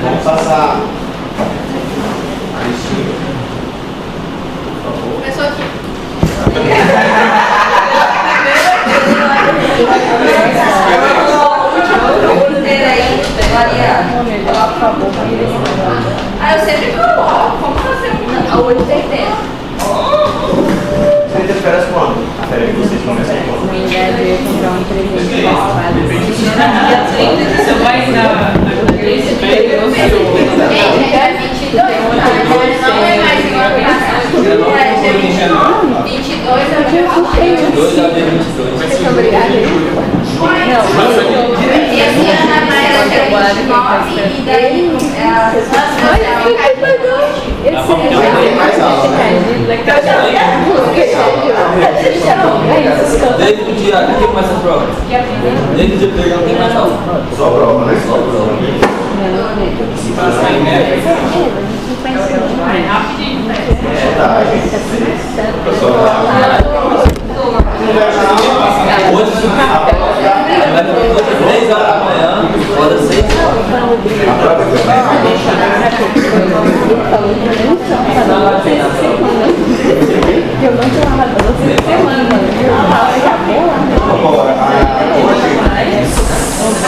Vamos passar a listinha, por favor. Começou aqui. Ah, eu sempre coloco. Como você muda? O 880. Você tem férias quando? A férias de vocês começam quando? Minha ideia é comprar um presente Você vai na Gente, é 22, não é mais uma aplicação. É dia 22 é o dia 22. Vocês são obrigados? E esse ano a Maia é dia 29 e daí Mais aula, né? Desde o dia que começa a prova? Desde o dia que não tem mais aula. Só prova, né? Só prova. Se passar em média, Hoje, vai ter 3 horas da manhã, roda 6 horas.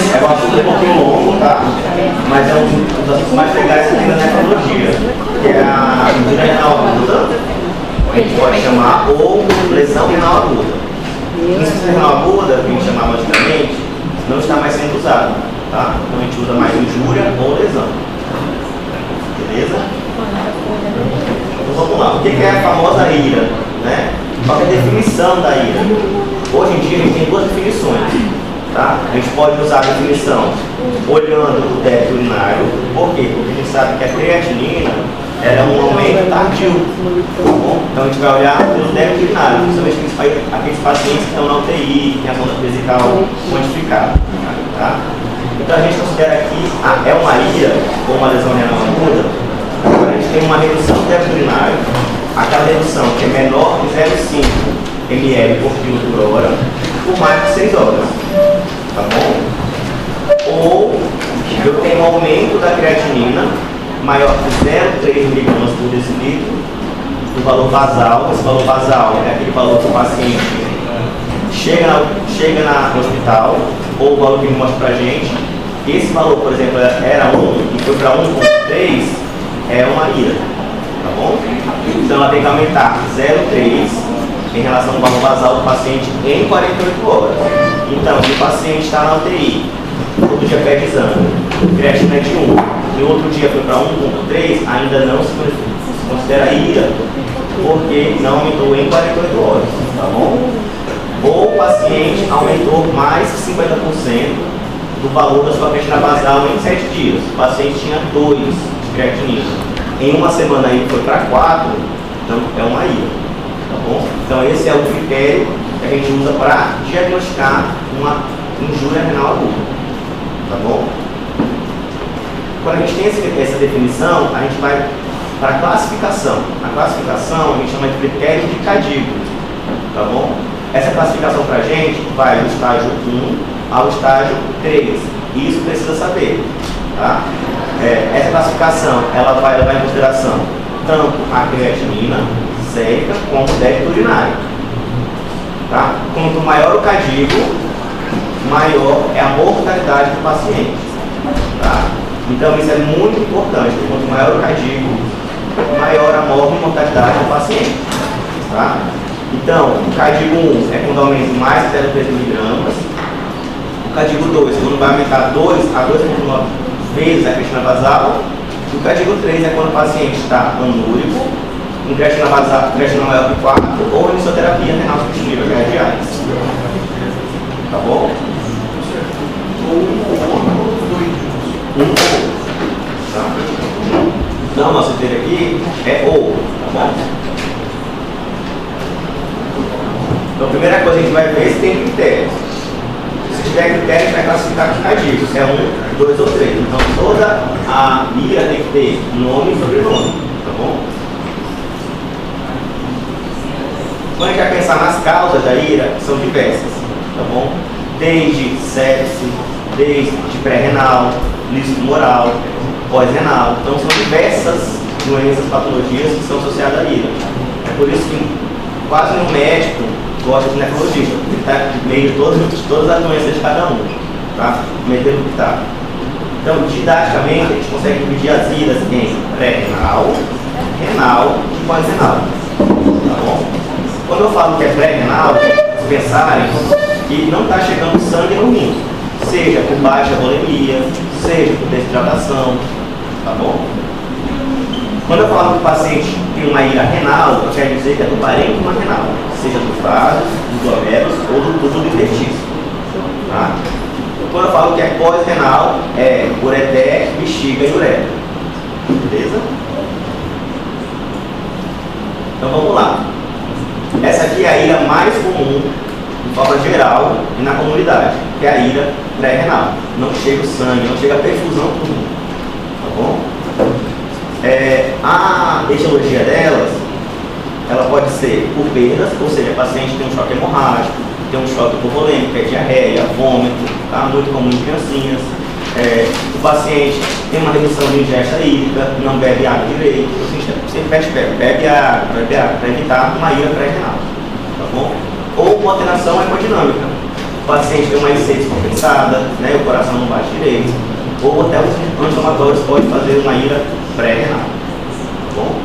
É um assunto um pouquinho longo, tá? Mas é um dos assuntos mais legais que tem na nefrologia, que é a injúria renal aguda, a gente pode chamar, ou lesão renal aguda. Insuficiência renal aguda, que a gente chamava antigamente, não está mais sendo usado, tá? Então a gente usa mais injúria ou lesão. Beleza? Então vamos lá. O que é a famosa ira, né? Qual é a definição da ira? Hoje em dia a gente tem duas definições. Tá? A gente pode usar a definição olhando o débito urinário. Por quê? Porque a gente sabe que a creatinina era um aumento tardio. Tá bom? Então a gente vai olhar pelo débito urinário, principalmente aqueles pacientes que estão na UTI, que têm a sonda vesical modificada. Tá? Então a gente considera que é uma ira ou uma lesão renal aguda. Agora a gente tem uma redução do débito urinário, aquela redução que é menor de 0,5 ml por quilo por hora, por mais de 6 horas. Tá bom? Ou eu tenho um aumento da creatinina maior que 0,3 mg por decilitro do valor basal. Esse valor basal é aquele valor que o paciente chega no hospital, ou o valor que ele mostra pra gente. Esse valor, por exemplo, era 1 e foi para 1,3, é uma ira. Tá bom? Então ela tem que aumentar 0,3 em relação ao valor basal do paciente em 48 horas. Então, se o paciente está na UTI, todo dia pede exame, creatina de 1, e outro dia foi para 1,3, ainda não se considera ira, porque não aumentou em 48 horas, tá bom? Ou o paciente aumentou mais de 50% do valor da sua creatina basal em 7 dias. O paciente tinha 2 de creatinina. Em uma semana aí foi para 4, então é uma ira. Tá bom? Então esse é o critério que a gente usa para diagnosticar uma injúria renal aguda. Tá bom? Quando a gente tem essa definição, a gente vai para a classificação. A classificação a gente chama de critério de Cadigo. Tá bom? Essa classificação para a gente vai do estágio 1 ao estágio 3. Isso precisa saber. Tá? Essa classificação ela vai levar em consideração tanto a creatinina sérica como o débito urinário. Tá? Quanto maior o cadigo, maior é a mortalidade do paciente. Tá? Então isso é muito importante. Quanto maior o cadigo, maior a mortalidade do paciente. Tá? Então, o cadigo 1 é quando aumenta mais de 0,3 mg. O cadigo 2 é quando vai aumentar 2 a 2,9 vezes a creatina basal. O cadigo 3 é quando o paciente está anúrico, com creatina basal, creatina maior que 4, ou anisoterapia renal substitutiva, que é a diálise. Tá bom? Tá? Não, nosso critério aqui é ou, tá bom? Então a primeira coisa que a gente vai ver se tem critérios. Se tiver critério, a gente vai classificar por cadinho, se é 1, 2 ou 3. Então toda a ira tem que ter nome e sobrenome, tá bom? Quando a gente vai pensar nas causas da ira, são diversas. tá bom? Desde sepse, desde pré-renal, líquido moral, pós-renal. Então são diversas doenças, patologias que são associadas à ira. É por isso que quase nenhum médico gosta de nefrologista, porque está no meio de todas as doenças de cada um, tá? Metendo o que está. Então, didaticamente, a gente consegue dividir as iras em pré-renal, renal e pós-renal, tá bom? Quando eu falo que é pré-renal, vocês pensarem que não está chegando sangue no rim, seja por baixa volemia, seja por desidratação, tá bom? Quando eu falo que o paciente tem uma ira renal, eu quero dizer que é do parênquima renal, seja dos vasos, dos glomérulos ou do tubo do intestino, tá? Quando eu falo que é pós-renal, é ureter, bexiga e uretra. Beleza? Então vamos lá. Essa aqui é a ira mais comum, de forma geral, e na comunidade, que é a ira pré-renal. Não chega o sangue, não chega a perfusão para o rim. Tá bom? A etiologia delas, ela pode ser por perdas, ou seja, o paciente tem um choque hemorrágico, tem um choque hipovolêmico, que é diarreia, vômito, tá? Muito comum em criancinhas. O paciente tem uma redução de ingesta hídrica, não bebe água direito, o paciente sempre bebe água para evitar uma ira pré-renal, tá bom? Ou uma alteração hemodinâmica. O paciente tem uma IC descompensada, né? O coração não bate direito, ou até os anti-inflamatórios podem fazer uma ira pré-renal, tá bom?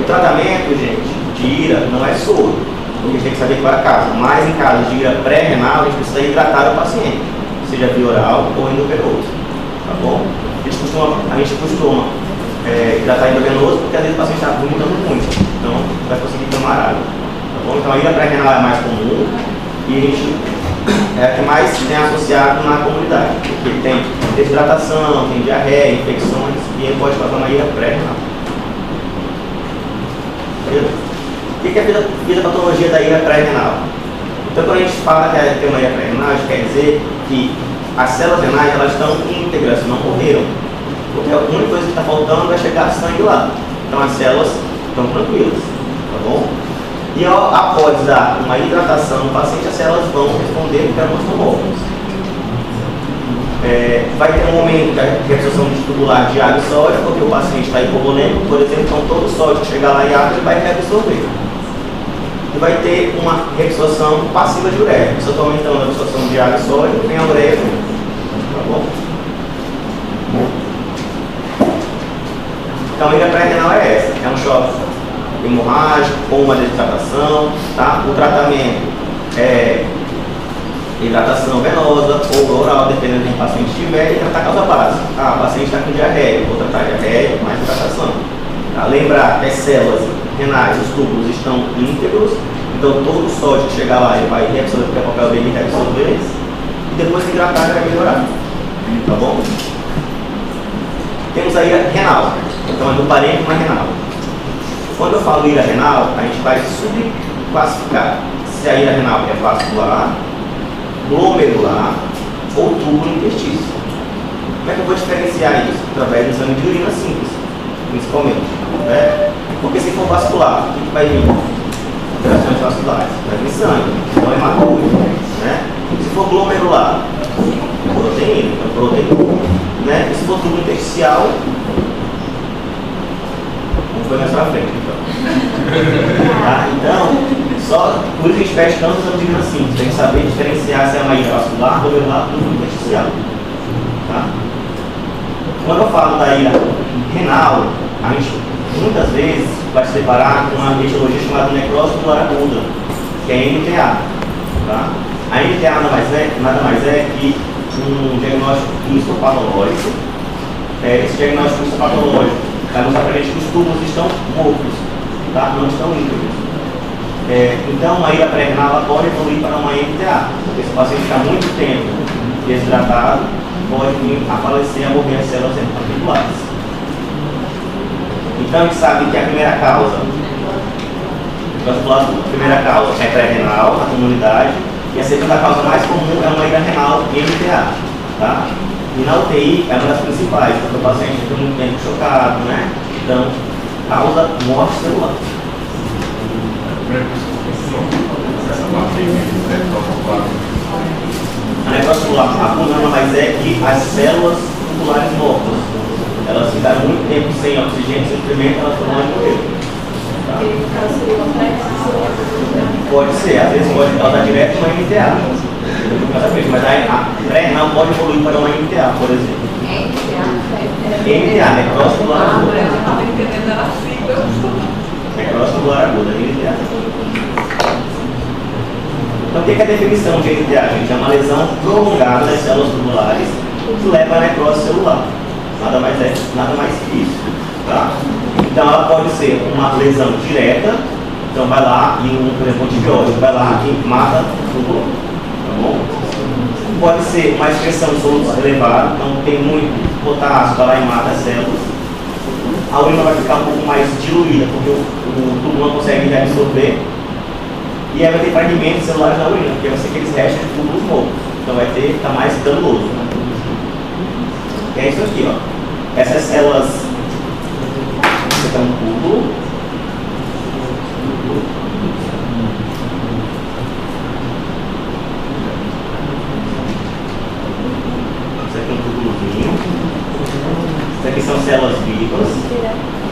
O tratamento, gente, de ira não é soro, porque a gente tem que saber qual é a causa. Mas em caso de ira pré-renal, a gente precisa hidratar o paciente, seja via oral ou endovenoso, tá bom? A gente costuma hidratar endovenoso porque às vezes o paciente está vomitando muito, então não vai conseguir tomar água, tá bom? Então a ira pré-renal é mais comum e a gente é a que mais tem associado na comunidade, porque tem desidratação, tem diarreia, infecções e ele pode causar uma ira pré-renal. Beleza? O que é a fisiopatologia da ira pré-renal? Então, quando a gente fala que tem uma ira pré-renal, isso quer dizer que as células renais elas estão íntegras, não morreram. Porque a única coisa que está faltando é chegar sangue lá. Então, as células estão tranquilas, tá bom? E após dar uma hidratação no paciente, as células vão responder porque elas não estão mortas. Vai ter um momento de absorção tubular de água e sódio, porque o paciente está hipovolêmico, por exemplo, então todo o sódio que chegar lá em água ele vai reabsorver. E vai ter uma reabsorção passiva de ureia. Se eu estou aumentando a absorção de água e sódio, vem a ureia, tá bom? Então a ira pré-renal é essa, é um choque hemorrágico ou uma desidratação, tá? O tratamento é hidratação venosa ou oral, dependendo do que o paciente tiver, e tratar a causa básica. O paciente está com diarreia, vou tratar diarreia, mais hidratação. Tá? Lembrar que as células renais, os túbulos estão íntegros, então todo o sódio que chegar lá ele vai reabsorver, porque é o papel dele reabsorver, e depois que hidratar ele vai melhorar. Tá bom? Temos a ira renal, então é do parênquima renal. Quando eu falo ira renal, a gente vai subclassificar se a ira renal é vascular, glomerular ou túbulo intestício. Como é que eu vou diferenciar isso? Através do exame de urina simples, principalmente. Né? Porque se for vascular, o que vai vir? Alterações vasculares. Vai vir sangue, então é hematúrgico. Né? Se for glomerular, proteína, então proteína. Né? E se for túbulo intersticial, vamos ver mais pra frente. Então, só por isso a gente pede tanto exame de urina simples, tem que saber diferenciar se é uma ira vascular, glomerular ou túbulo intersticial. Tá? Quando eu falo da ira renal, a gente muitas vezes vai se deparar com uma etiologia chamada necrose tubular aguda, que é NTA. Tá? A NTA nada mais é que um diagnóstico histopatológico. Esse diagnóstico histopatológico vai mostrar para a gente que os túbulos estão mortos, tá? Não estão íntegros. Então, uma ira pré-renal pode evoluir para uma NTA, porque se o paciente ficar muito tempo desidratado, pode vir a falecer, a morrer as células ventriculares. Então, a gente sabe que a primeira causa é pré-renal, na comunidade, e a segunda causa mais comum é uma ira renal NTA. Tá? E na UTI é uma das principais, porque o paciente fica muito tempo chocado, né? Então, causa morte celular. A necrose tubular aguda nada mais é que as células tubulares mortas, elas ficaram muito tempo sem oxigênio, sem suprimento, elas foram lá e morreram. Tá? Pode ser, às vezes pode causar direto uma MTA. Mas a pré-renal pode evoluir para uma MTA, por exemplo. MTA, necrose tubular aguda. Necrose tubular aguda, MTA. Então, o que é a definição de MTA, gente? É uma lesão prolongada das células tubulares que leva à necrose celular. Nada mais que isso. Tá? Então, ela pode ser uma lesão direta. Então, vai lá e, por exemplo, um antibiótico vai lá e mata o túbulo. Tá bom? Pode ser uma excreção de solutos elevada. Então, tem muito potássio, vai lá e mata as células. A urina vai ficar um pouco mais diluída, porque o túbulo não consegue reabsorver. E aí vai ter fragmentos celulares na urina, porque vai ser aqueles restos de túbulos mortos. Então vai ficar mais danoso. E é isso aqui, ó. Essas células. Isso aqui é um túbulo. Isso aqui é um túbulozinho. Isso aqui são células vivas.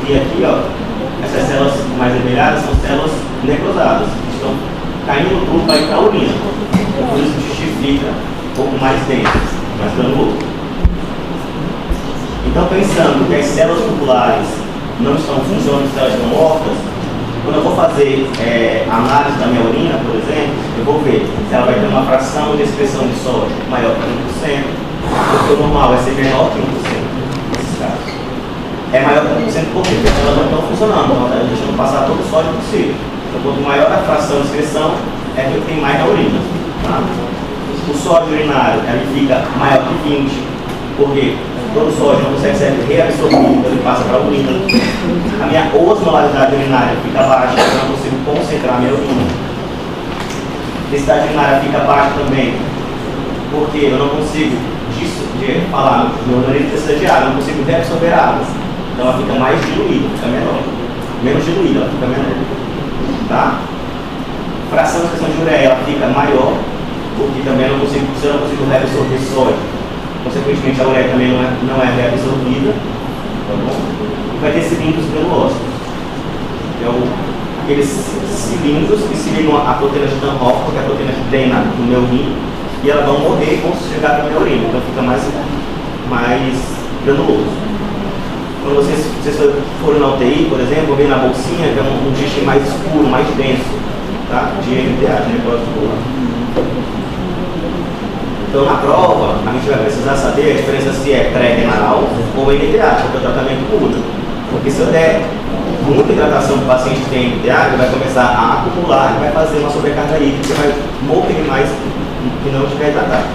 E aqui, ó, essas células mais vermelhadas são células necrosadas. Estão caindo no tubo para ir para a urina. Por isso o xixi fica um pouco mais denso, mais granuloso. Então, pensando que as células tubulares não estão funcionando, se elas estão mortas, quando eu vou fazer análise da minha urina, por exemplo, eu vou ver se ela vai ter uma fração de excreção de sódio maior que 1%, porque o normal vai ser menor que 1% nesses casos. É maior que 1% porque elas não estão funcionando, então ela está deixando passar todo o sódio possível. Então, quanto maior a fração de excreção, é que tem mais na urina. Tá? O sódio urinário ele fica maior que 20, porque todo o sódio não consegue ser reabsorvido, então ele passa para a urina. A minha osmolaridade urinária fica baixa, então eu não consigo concentrar a minha urina. A densidade urinária fica baixa também, porque eu não consigo falar, meu organismo precisa de água, eu não consigo reabsorver a água. Então ela fica mais diluída, fica menor. Menos diluída, ela fica menor. Tá? Fração de excreção de ureia ela fica maior, porque também se eu não consigo reabsorver sódio, consequentemente a ureia também não é reabsorvida. Tá bom? E vai ter cilindros granulosos. É aqueles cilindros que se ligam à proteína de Danhoff, porque a proteína que tem no meu rim, e elas vão morrer e vão chegar na minha urina, então fica mais granuloso. Quando vocês forem na UTI, por exemplo, vem na bolsinha, que é um xixi mais escuro, mais denso, tá? De MTA, de necrose tubular. Então, na prova, a gente vai precisar saber a diferença se é pré-renal ou MTA, porque o tratamento muda. Porque se eu der muita hidratação para o paciente que tem MTA, ele vai começar a acumular e vai fazer uma sobrecarga hídrica, vai morrer mais que não estiver hidratado.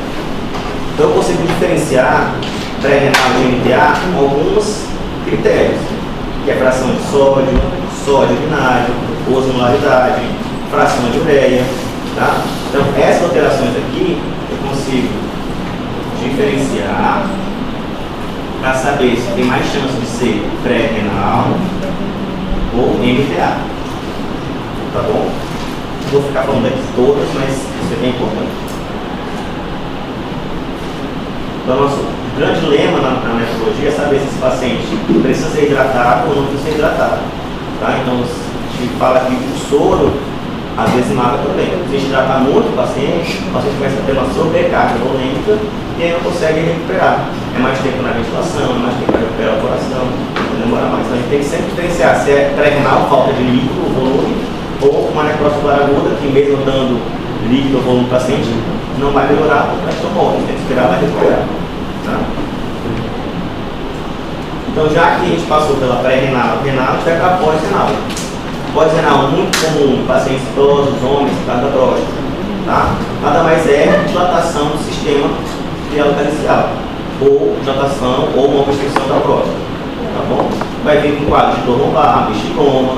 Então, eu consigo diferenciar pré-renal e MTA com alguns critérios, que é fração de sódio urinário, osmolaridade, fração de ureia. Tá? Então, essas alterações aqui eu consigo diferenciar para saber se tem mais chance de ser pré-renal ou MTA. Tá bom? Não vou ficar falando aqui todas, mas isso aqui é importante. Então, nosso grande lema na nefrologia é saber se esse paciente precisa ser hidratado ou não precisa ser hidratado. Tá? Então, a gente fala que o soro às vezes mata também. Se a gente hidratar muito o paciente vai ter uma sobrecarga volêmica e aí não consegue recuperar. É mais tempo na ventilação, é mais tempo para recuperar o coração, demora mais. Então, a gente tem que sempre diferenciar se é pré-renal, falta de líquido, volume, ou uma necrose tubular aguda, que mesmo dando líquido ou volume para o paciente, não vai melhorar porque nós estamos mortos, tem que esperar vai recuperar. Tá? Então, já que a gente passou pela pré-renal, renal, a gente vai para a pós-renal. Pós-renal muito comum em pacientes idosos, homens, por causa da próstata. Tá? Nada mais é dilatação do sistema pielocalicial, ou dilatação ou uma obstrução da próstata. Tá bom? Vai vir com quadro de dor lombar, vesticoma,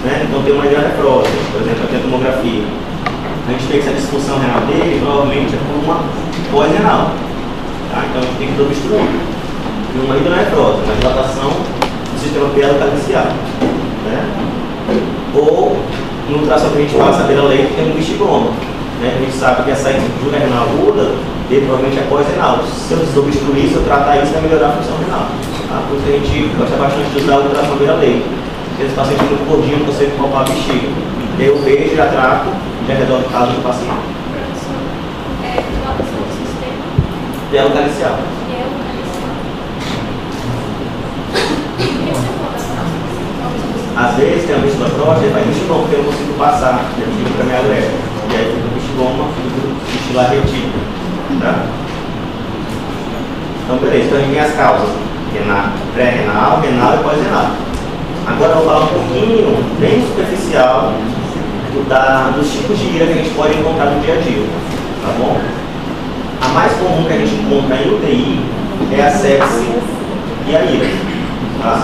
né? Então tem uma hidronefrose, por exemplo, aqui a tomografia. A gente vê que essa disfunção renal dele provavelmente é por uma pós-renal. Tá? Então a gente tem que obstruir. E uma hidronefrose, uma dilatação do sistema pielocalicial. Né? Ou No ultrassom que a gente passa beira leito tem um bichigoma, né? A gente sabe que essa injúria renal aguda, provavelmente é pós-renal. Se eu desobstruir isso, eu tratar isso, vai melhorar a função renal. Tá? Por isso a gente gosta bastante de usar o ultrassom beira leito. Porque esse paciente muito gordinho, não consegue palpar a bexiga. Eu vejo, já trato, já resolve o caso do paciente. E é localizado. Às vezes tem um bicho da próstata, ele vai bichigoma, porque eu não consigo passar, eu fico para minha greve. E aí fica o bichigoma, fica o bichilar retido. Tá? Então, beleza, então a gente tem as causas: pré-renal, renal e pós-renal. Agora eu vou falar um pouquinho, bem superficial, dos tipos de ira que a gente pode encontrar no dia a dia. Tá bom? A mais comum que a gente encontra em UTI é a sepse e a ira. Tá?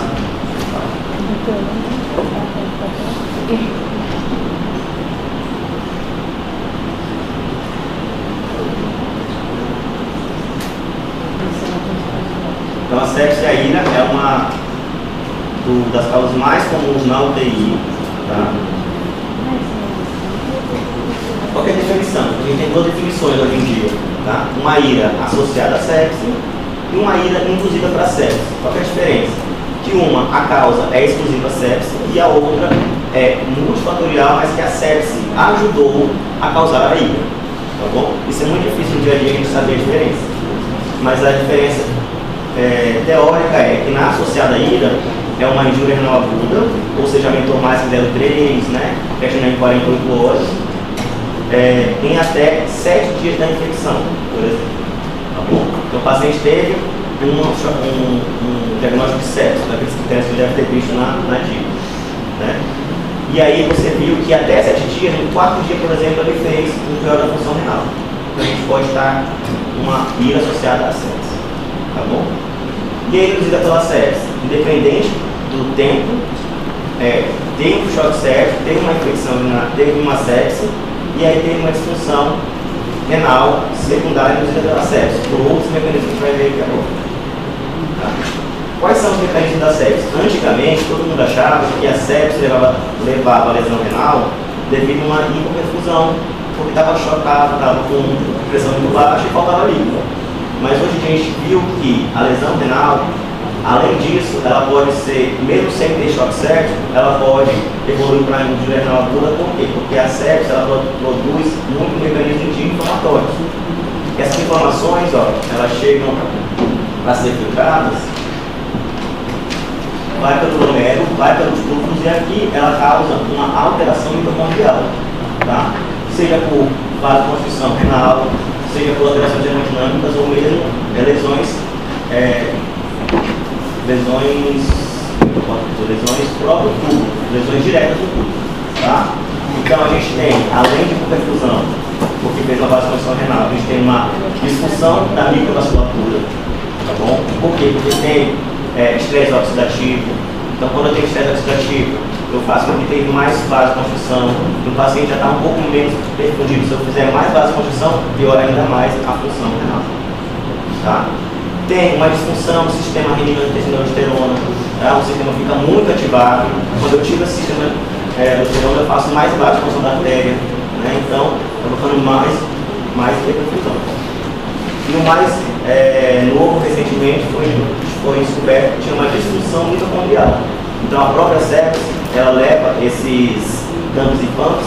Então a sepse e a ira é uma das causas mais comuns na UTI. Tá? Qual que é a definição? A gente tem duas definições hoje em dia. Tá? Uma ira associada à sepse e uma ira induzida para a sepse. Qual que é a diferença? Que uma, a causa é exclusiva sepse e a outra é multifatorial, mas que a sepse ajudou a causar a ira. Tá bom? Isso é muito difícil no dia a dia a gente saber a diferença. Mas a diferença teórica é que na associada à ira é uma injúria renal aguda, ou seja, aumentou mais que 0,3, né? Creatinina em 48 horas, em até 7 dias da infecção, por exemplo. Tá bom? Então o paciente teve um diagnóstico de sepsis, daqueles critérios que deve ter visto na DIP. Né? E aí você viu que até 7 dias, no 4º dia, por exemplo, ele fez um pior da função renal. Então a gente pode estar uma ira associada à sepsis. Tá bom? E aí, induzida pela sepsis, independente do tempo, teve um choque séptico, teve uma infecção, teve uma sepse, e aí teve uma disfunção renal secundária induzida pela sepsis, por outros mecanismos que a gente vai ver aqui agora. Tá? Quais são os mecanismos da sepsis? Antigamente, todo mundo achava que a sepsis levava a lesão renal devido a uma hipoperfusão, porque estava chocado, estava com pressão muito baixa e faltava líquido. Mas hoje a gente viu que a lesão renal, além disso, ela pode ser, mesmo sem ter choque séptico, ela pode evoluir para a injúria renal aguda. Por quê? Porque a sepsis ela produz muito mecanismo de inflamatórios. Essas inflamações, elas chegam para ser filtradas, vai pelo glomérulo, vai pelos túbulos e aqui ela causa uma alteração mitocondrial, tá? Seja por vasoconstrição renal, seja por alterações hemodinâmicas ou mesmo lesões próprio tubo, lesões diretas do tubo, tá? Então a gente tem, além de hipoperfusão, porque fez uma vasoconstrição renal, a gente tem uma disfunção da microvasculatura, tá bom? Por quê? Porque tem estresse oxidativo. Então quando eu tenho estresse oxidativo, eu faço com que tenha mais vasoconstrição, o paciente já está um pouco menos perfundido. Se eu fizer mais vasoconstrição, piora ainda mais a função renal. Tá? Tem uma disfunção do sistema renina-angiotensina-aldosterona, tá? O sistema fica muito ativado. Quando eu tiro esse sistema aldosterona, eu faço mais vasoconstrição da artéria, né? Então, eu vou ficando mais hiperperfusão. E o mais novo, recentemente, foi descoberto que tinha uma disfunção mitocondrial. Então, a própria sepsis, ela leva esses danos infantes,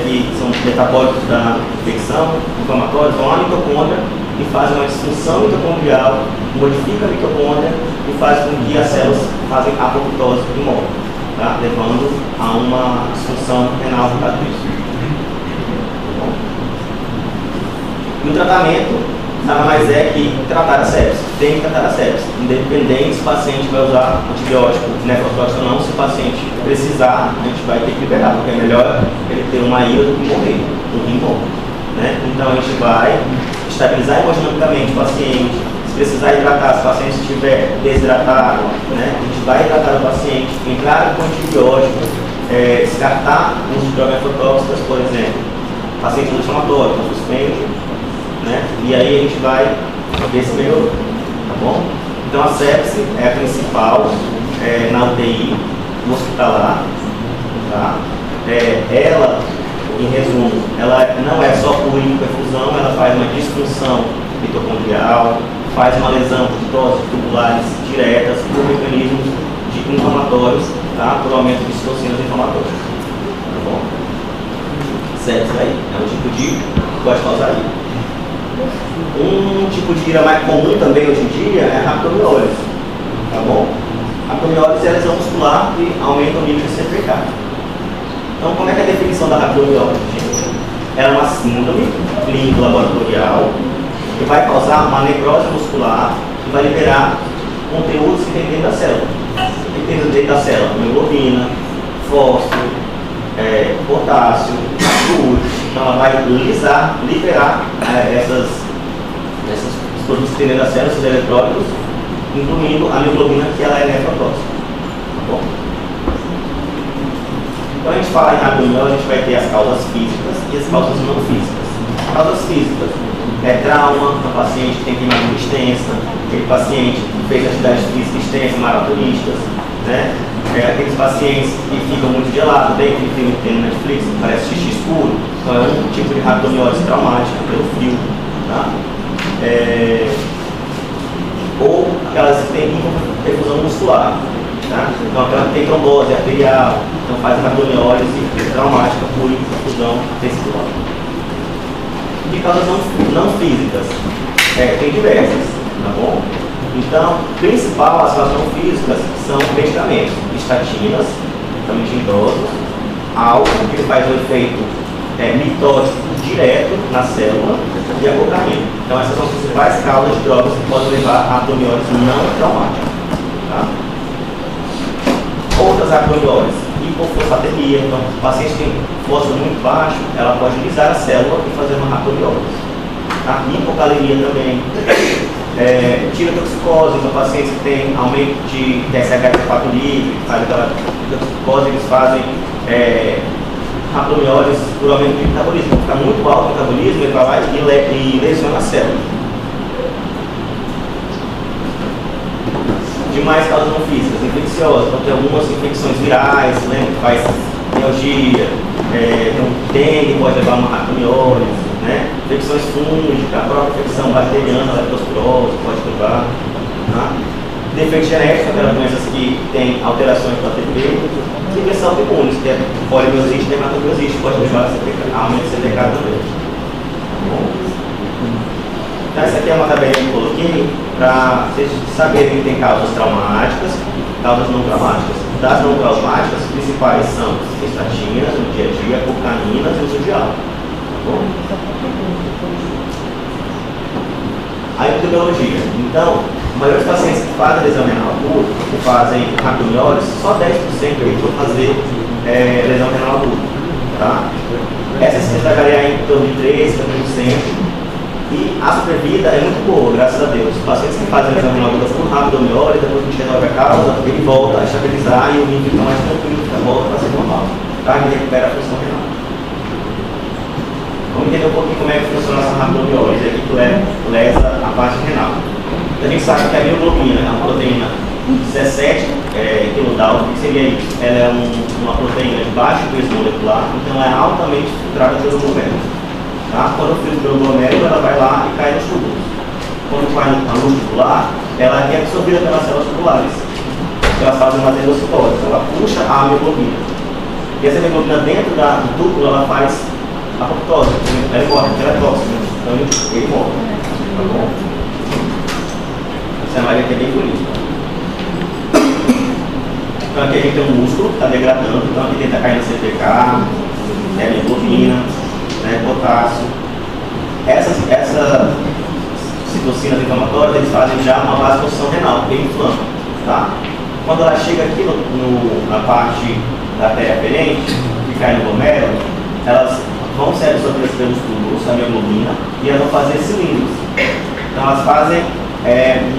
que são metabólicos da infecção, inflamatórios, vão à mitocôndria e fazem uma disfunção mitocondrial, modifica a mitocôndria e faz com que as células fazem apoptose e morrem, tá? Levando a uma disfunção renal por causa disso. E o tratamento nada mais é que tratar a sepsis. Tem que tratar a sepsis. Independente se o paciente vai usar antibiótico, nefrotóxico ou não, se o paciente precisar, a gente vai ter que liberar, porque é melhor ele ter uma ira do que morrer, do rim bom. Né? Então a gente vai estabilizar hemodinamicamente o paciente. Se precisar hidratar, se o paciente estiver desidratado, né? A gente vai hidratar o paciente, entrar com antibiótico, descartar o uso de drogas nefrotóxicas, por exemplo. O paciente inflamatório, suspende. Né? E aí a gente vai ver se melhorou, tá bom? Então a sepse é a principal na UTI, no hospitalar, tá? ela, em resumo, ela não é só por hiperfusão, ela faz uma disfunção mitocondrial, faz uma lesão de doses tubulares diretas por mecanismos inflamatórios, tá? Por aumento de citocinas inflamatórias. Tá bom? Certo, isso aí é um tipo de que pode causar ira. Um tipo de ira mais comum também hoje em dia é a rhabdomiólise. Tá bom? A rhabdomiólise é a lesão muscular que aumenta o nível de CPK. Então, como é que é a definição da rhabdomiólise, gente? Ela é uma síndrome clínico-laboratorial que vai causar uma necrose muscular e vai liberar conteúdos que tem dentro da célula. O que tem dentro da célula? Hemoglobina, fósforo, potássio, açúcar. Então ela vai liberar esses produtos que tem dentro da célula, esses eletrólitos, incluindo a hemoglobina, que ela é nefrotóxica. Tá bom? Quando a gente fala em rhabdomiólise, a gente vai ter as causas físicas e as causas não físicas. Causas físicas é trauma, um paciente que tem queimadura extensa, aquele paciente que fez atividade física extensa, maratonistas, né? Aqueles pacientes que ficam muito gelados, bem que tem no Netflix, parece xixi escuro, então é um tipo de rhabdomiólise traumática pelo frio, tá? Ou aquelas que têm hiperfusão muscular, tá? Então aquela que tem trombose arterial, então faz rhabdomiólise traumática por hiperfusão testicular. De causas não físicas, tem diversas, tá bom? Então, principal, as causas não físicas são medicamentos, estatinas, principalmente em idosos, álcool, que faz um efeito mitótico direto na célula, e a cocaína. Então, essas são as principais causas de drogas que podem levar a rhabdomiólise não traumática. Tá? Outras rhabdomiólises, hipofosfatemia, então o paciente tem fósforo muito baixo, ela pode lisar a célula e fazer uma rhabdomiólise. Tá? Hipocaleria também, tirotoxicose, então pacientes que têm aumento de TSH de fato livre, faz aquela tirotoxicose, eles fazem rhabdomiólise por aumento de metabolismo. Então, fica muito alto o metabolismo, ele vai lá e lesiona a célula. Demais causas não físicas, infecciosas, então tem algumas infecções virais, né, que faz mialgia, então dengue pode levar a uma rhabdomiólise, né, infecções fúngicas, a própria infecção bacteriana, a leptospirose pode levar, tá? Defeito genético, aquelas doenças que têm alterações do ATP, e pressão autoimune, que é polimiosite, dermatomiosite, pode levar a aumento de CPK também. Tá bom? Então, essa aqui é uma tabelinha que eu coloquei para vocês saberem que tem causas traumáticas, causas não traumáticas. Das não traumáticas, as principais são estatinas no dia a dia, cocaínas e uso de álcool. Tá bom? A epidemiologia. Então, a maioria dos pacientes que fazem lesão renal aguda, que fazem rhabdomiólise, só 10% evitam fazer lesão renal aguda. Tá? Essa se variar em torno de 3% a 5%. E a sobrevida é muito boa, graças a Deus. Os pacientes que fazem lesão renal aguda por rhabdomiólise, depois que a gente resolve a causa, ele volta a estabilizar e o nível fica mais tranquilo, fica volta para ser normal. Tá? Ele recupera a função renal. Vamos entender um pouquinho como é que funciona essa rhabdomiólise, aqui que lesa a parte renal. A gente sabe que a hemoglobina é uma proteína 17 kilodalton. O que seria isso? Ela é uma proteína de baixo peso molecular, então ela é altamente filtrada pelo glomérulo. Tá? Quando filtra pelo glomérulo, ela vai lá e cai nos túbulos. Quando vai na luz tubular, ela é absorvida pelas células tubulares. Elas fazem uma endocitose, ela puxa a hemoglobina. E essa hemoglobina dentro do túbulo, ela faz a apoptose, ela morre, porque ela é tóxica, então ele morre. Tá bom? Essa imagem aqui é bem bonita. Então aqui a gente tem um músculo que está degradando, então aqui tenta cair no CPK, hemoglobina, potássio. Essas citocinas inflamatórias, eles fazem já uma vasoconstrição renal, porque inflama. Tá? Quando ela chega aqui na parte da artéria aferente, que cai no glomérulo, elas vão ser absorvidas pelos túbulos, a hemoglobina, e elas vão fazer cilindros. Então elas fazem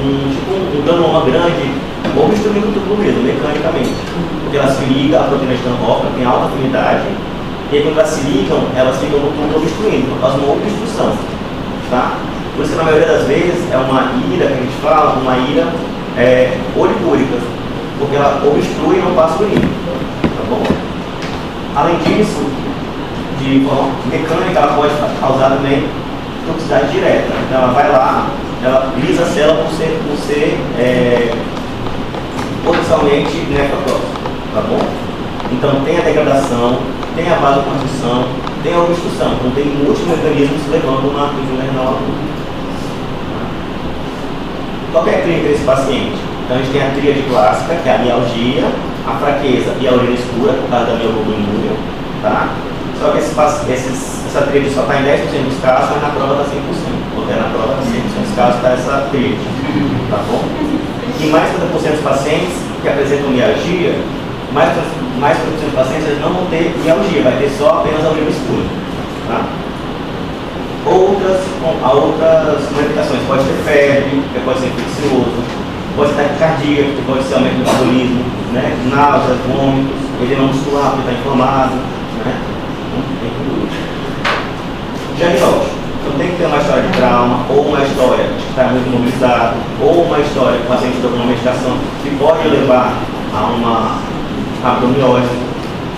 um granuloma grande, obstruindo o túbulo mesmo, mecanicamente. Porque elas se ligam, a proteína de Stanhope tem alta afinidade, e aí quando elas se ligam, elas ficam no túbulo obstruindo, por causa de uma obstrução. Tá? Por isso que na maioria das vezes é uma ira, que a gente fala, uma ira olipúrica, porque ela obstrui e não passa o urina. Tá bom? Além disso, de forma mecânica, ela pode causar também toxicidade direta. Então ela vai lá, ela lisa a célula por ser potencialmente nefrotóxica, tá bom? Então tem a degradação, tem a vasoconstrição, tem a obstrução. Então tem múltiplos mecanismos levando uma injúria renal aguda. Qual é a clínica desse paciente? Então a gente tem a tríade clássica, que é a mialgia, a fraqueza e a urina escura, por causa da mioglobinuria, tá? Só que essa tríade só está em 10% dos casos, mas na prova está 100%. Ou na prova 100% dos casos está essa tríade, tá bom? E mais de 50% dos pacientes que apresentam mialgia, mais de 50% dos pacientes eles não vão ter mialgia, vai ter só apenas a urina escura, tá? Outras manifestações, pode ter febre, que pode ser infeccioso, pode ter taquicardia, que pode ser aumento do metabolismo, né? Náuseas, vômitos, edema muscular, porque está inflamado, né? Tem tudo isso. Diagnóstico. Então tem que ter uma história de trauma, ou uma história de estar muito imobilizado, ou uma história que o paciente tomou uma medicação que pode levar a uma rabdomiólise.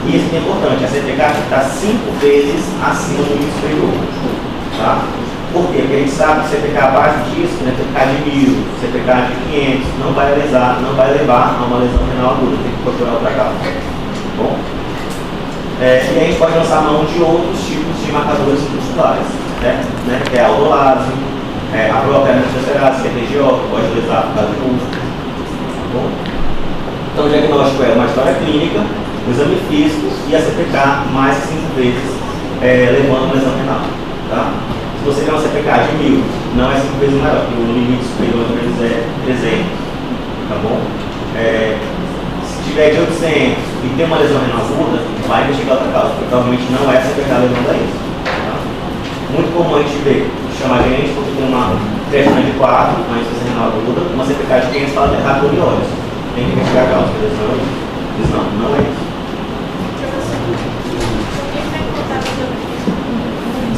E isso é importante, a CPK tem que estar 5 vezes acima do limite superior. Tá? Por quê? Porque a gente sabe que CPK abaixo disso, né, CPK de 1000, CPK de 500, não vai levar a uma lesão renal aguda, tem que procurar outra causa. Bom? E a gente pode lançar mão de outros tipos de marcadores musculares, né? Que é a aldolase, a própria anestesiose, que é TGO, que pode lesar por causa do músculo. Tá bom? Então o diagnóstico é uma história clínica, o exame físico e a CPK mais de 5 vezes levando a lesão renal. Tá? Se você tem uma CPK de 1000, não é 5 vezes maior, porque o limite superior às vezes é 300. Tá bom? Se tiver de 800 e tem uma lesão renal aguda, vai investigar outra causa, porque provavelmente não é a CPK levando a isso. Tá? Muito comum a gente ver, chamar de gente porque tem uma creatina de 4, uma insuficiência renal aguda, uma CPK de 500 fala de rabdomiólise. Tem que investigar a causa, porque não é isso.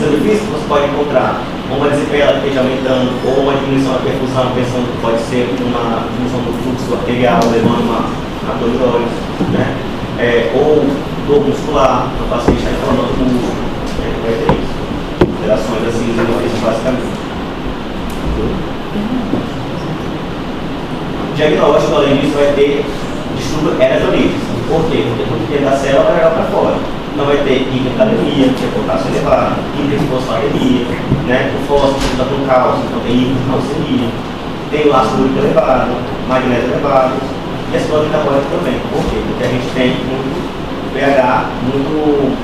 Exame físico você pode encontrar uma desipela que esteja aumentando, ou uma diminuição da perfusão, pensando que pode ser uma diminuição do fluxo arterial, levando uma rabdomiólise, né? Ou dor muscular, o paciente está inflamando o músculo, vai ter isso. Alterações assim, basicamente. O diagnóstico, além disso, vai ter distúrbio eletrolítico. Por quê? Porque tudo que da célula vai jogar para fora. Então vai ter hipercalemia, que é potássio elevado, hiperfosfatemia, né? O fósforo está com cálcio, então tem hipercalcemia, tem o ácido úrico elevado, magnésio elevado, e a célula metabólica também. Por quê? Porque a gente tem muito pH, muito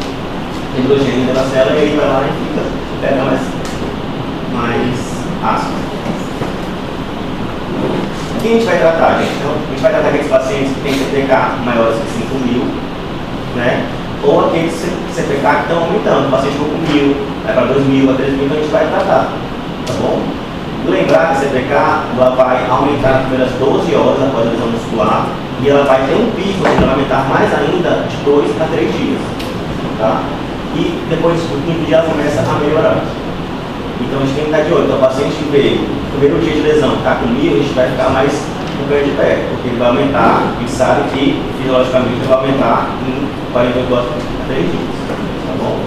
hidrogênio da célula, e aí vai lá e fica o pH mais ácido. O que a gente vai tratar, gente? Então, a gente vai tratar aqueles pacientes que têm CPK maiores que 5.000, né? Ou aqueles CPK que estão aumentando. O paciente ficou com 1.000, vai para 2.000, a 3.000, então a gente vai tratar. Tá bom? Lembrar que a CPK ela vai aumentar nas primeiras 12 horas após a lesão muscular e ela vai ter um pico, ela vai aumentar mais ainda de 2 a 3 dias. Tá? E depois, no quinto dia, ela começa a melhorar. Então a gente tem que estar de olho. Então o paciente veio no primeiro dia de lesão, está com 1.000, a gente vai ficar mais um ganho de pé, porque ele vai aumentar, a gente sabe que fisiologicamente ele vai aumentar em 48 horas a 3 dias. Tá bom?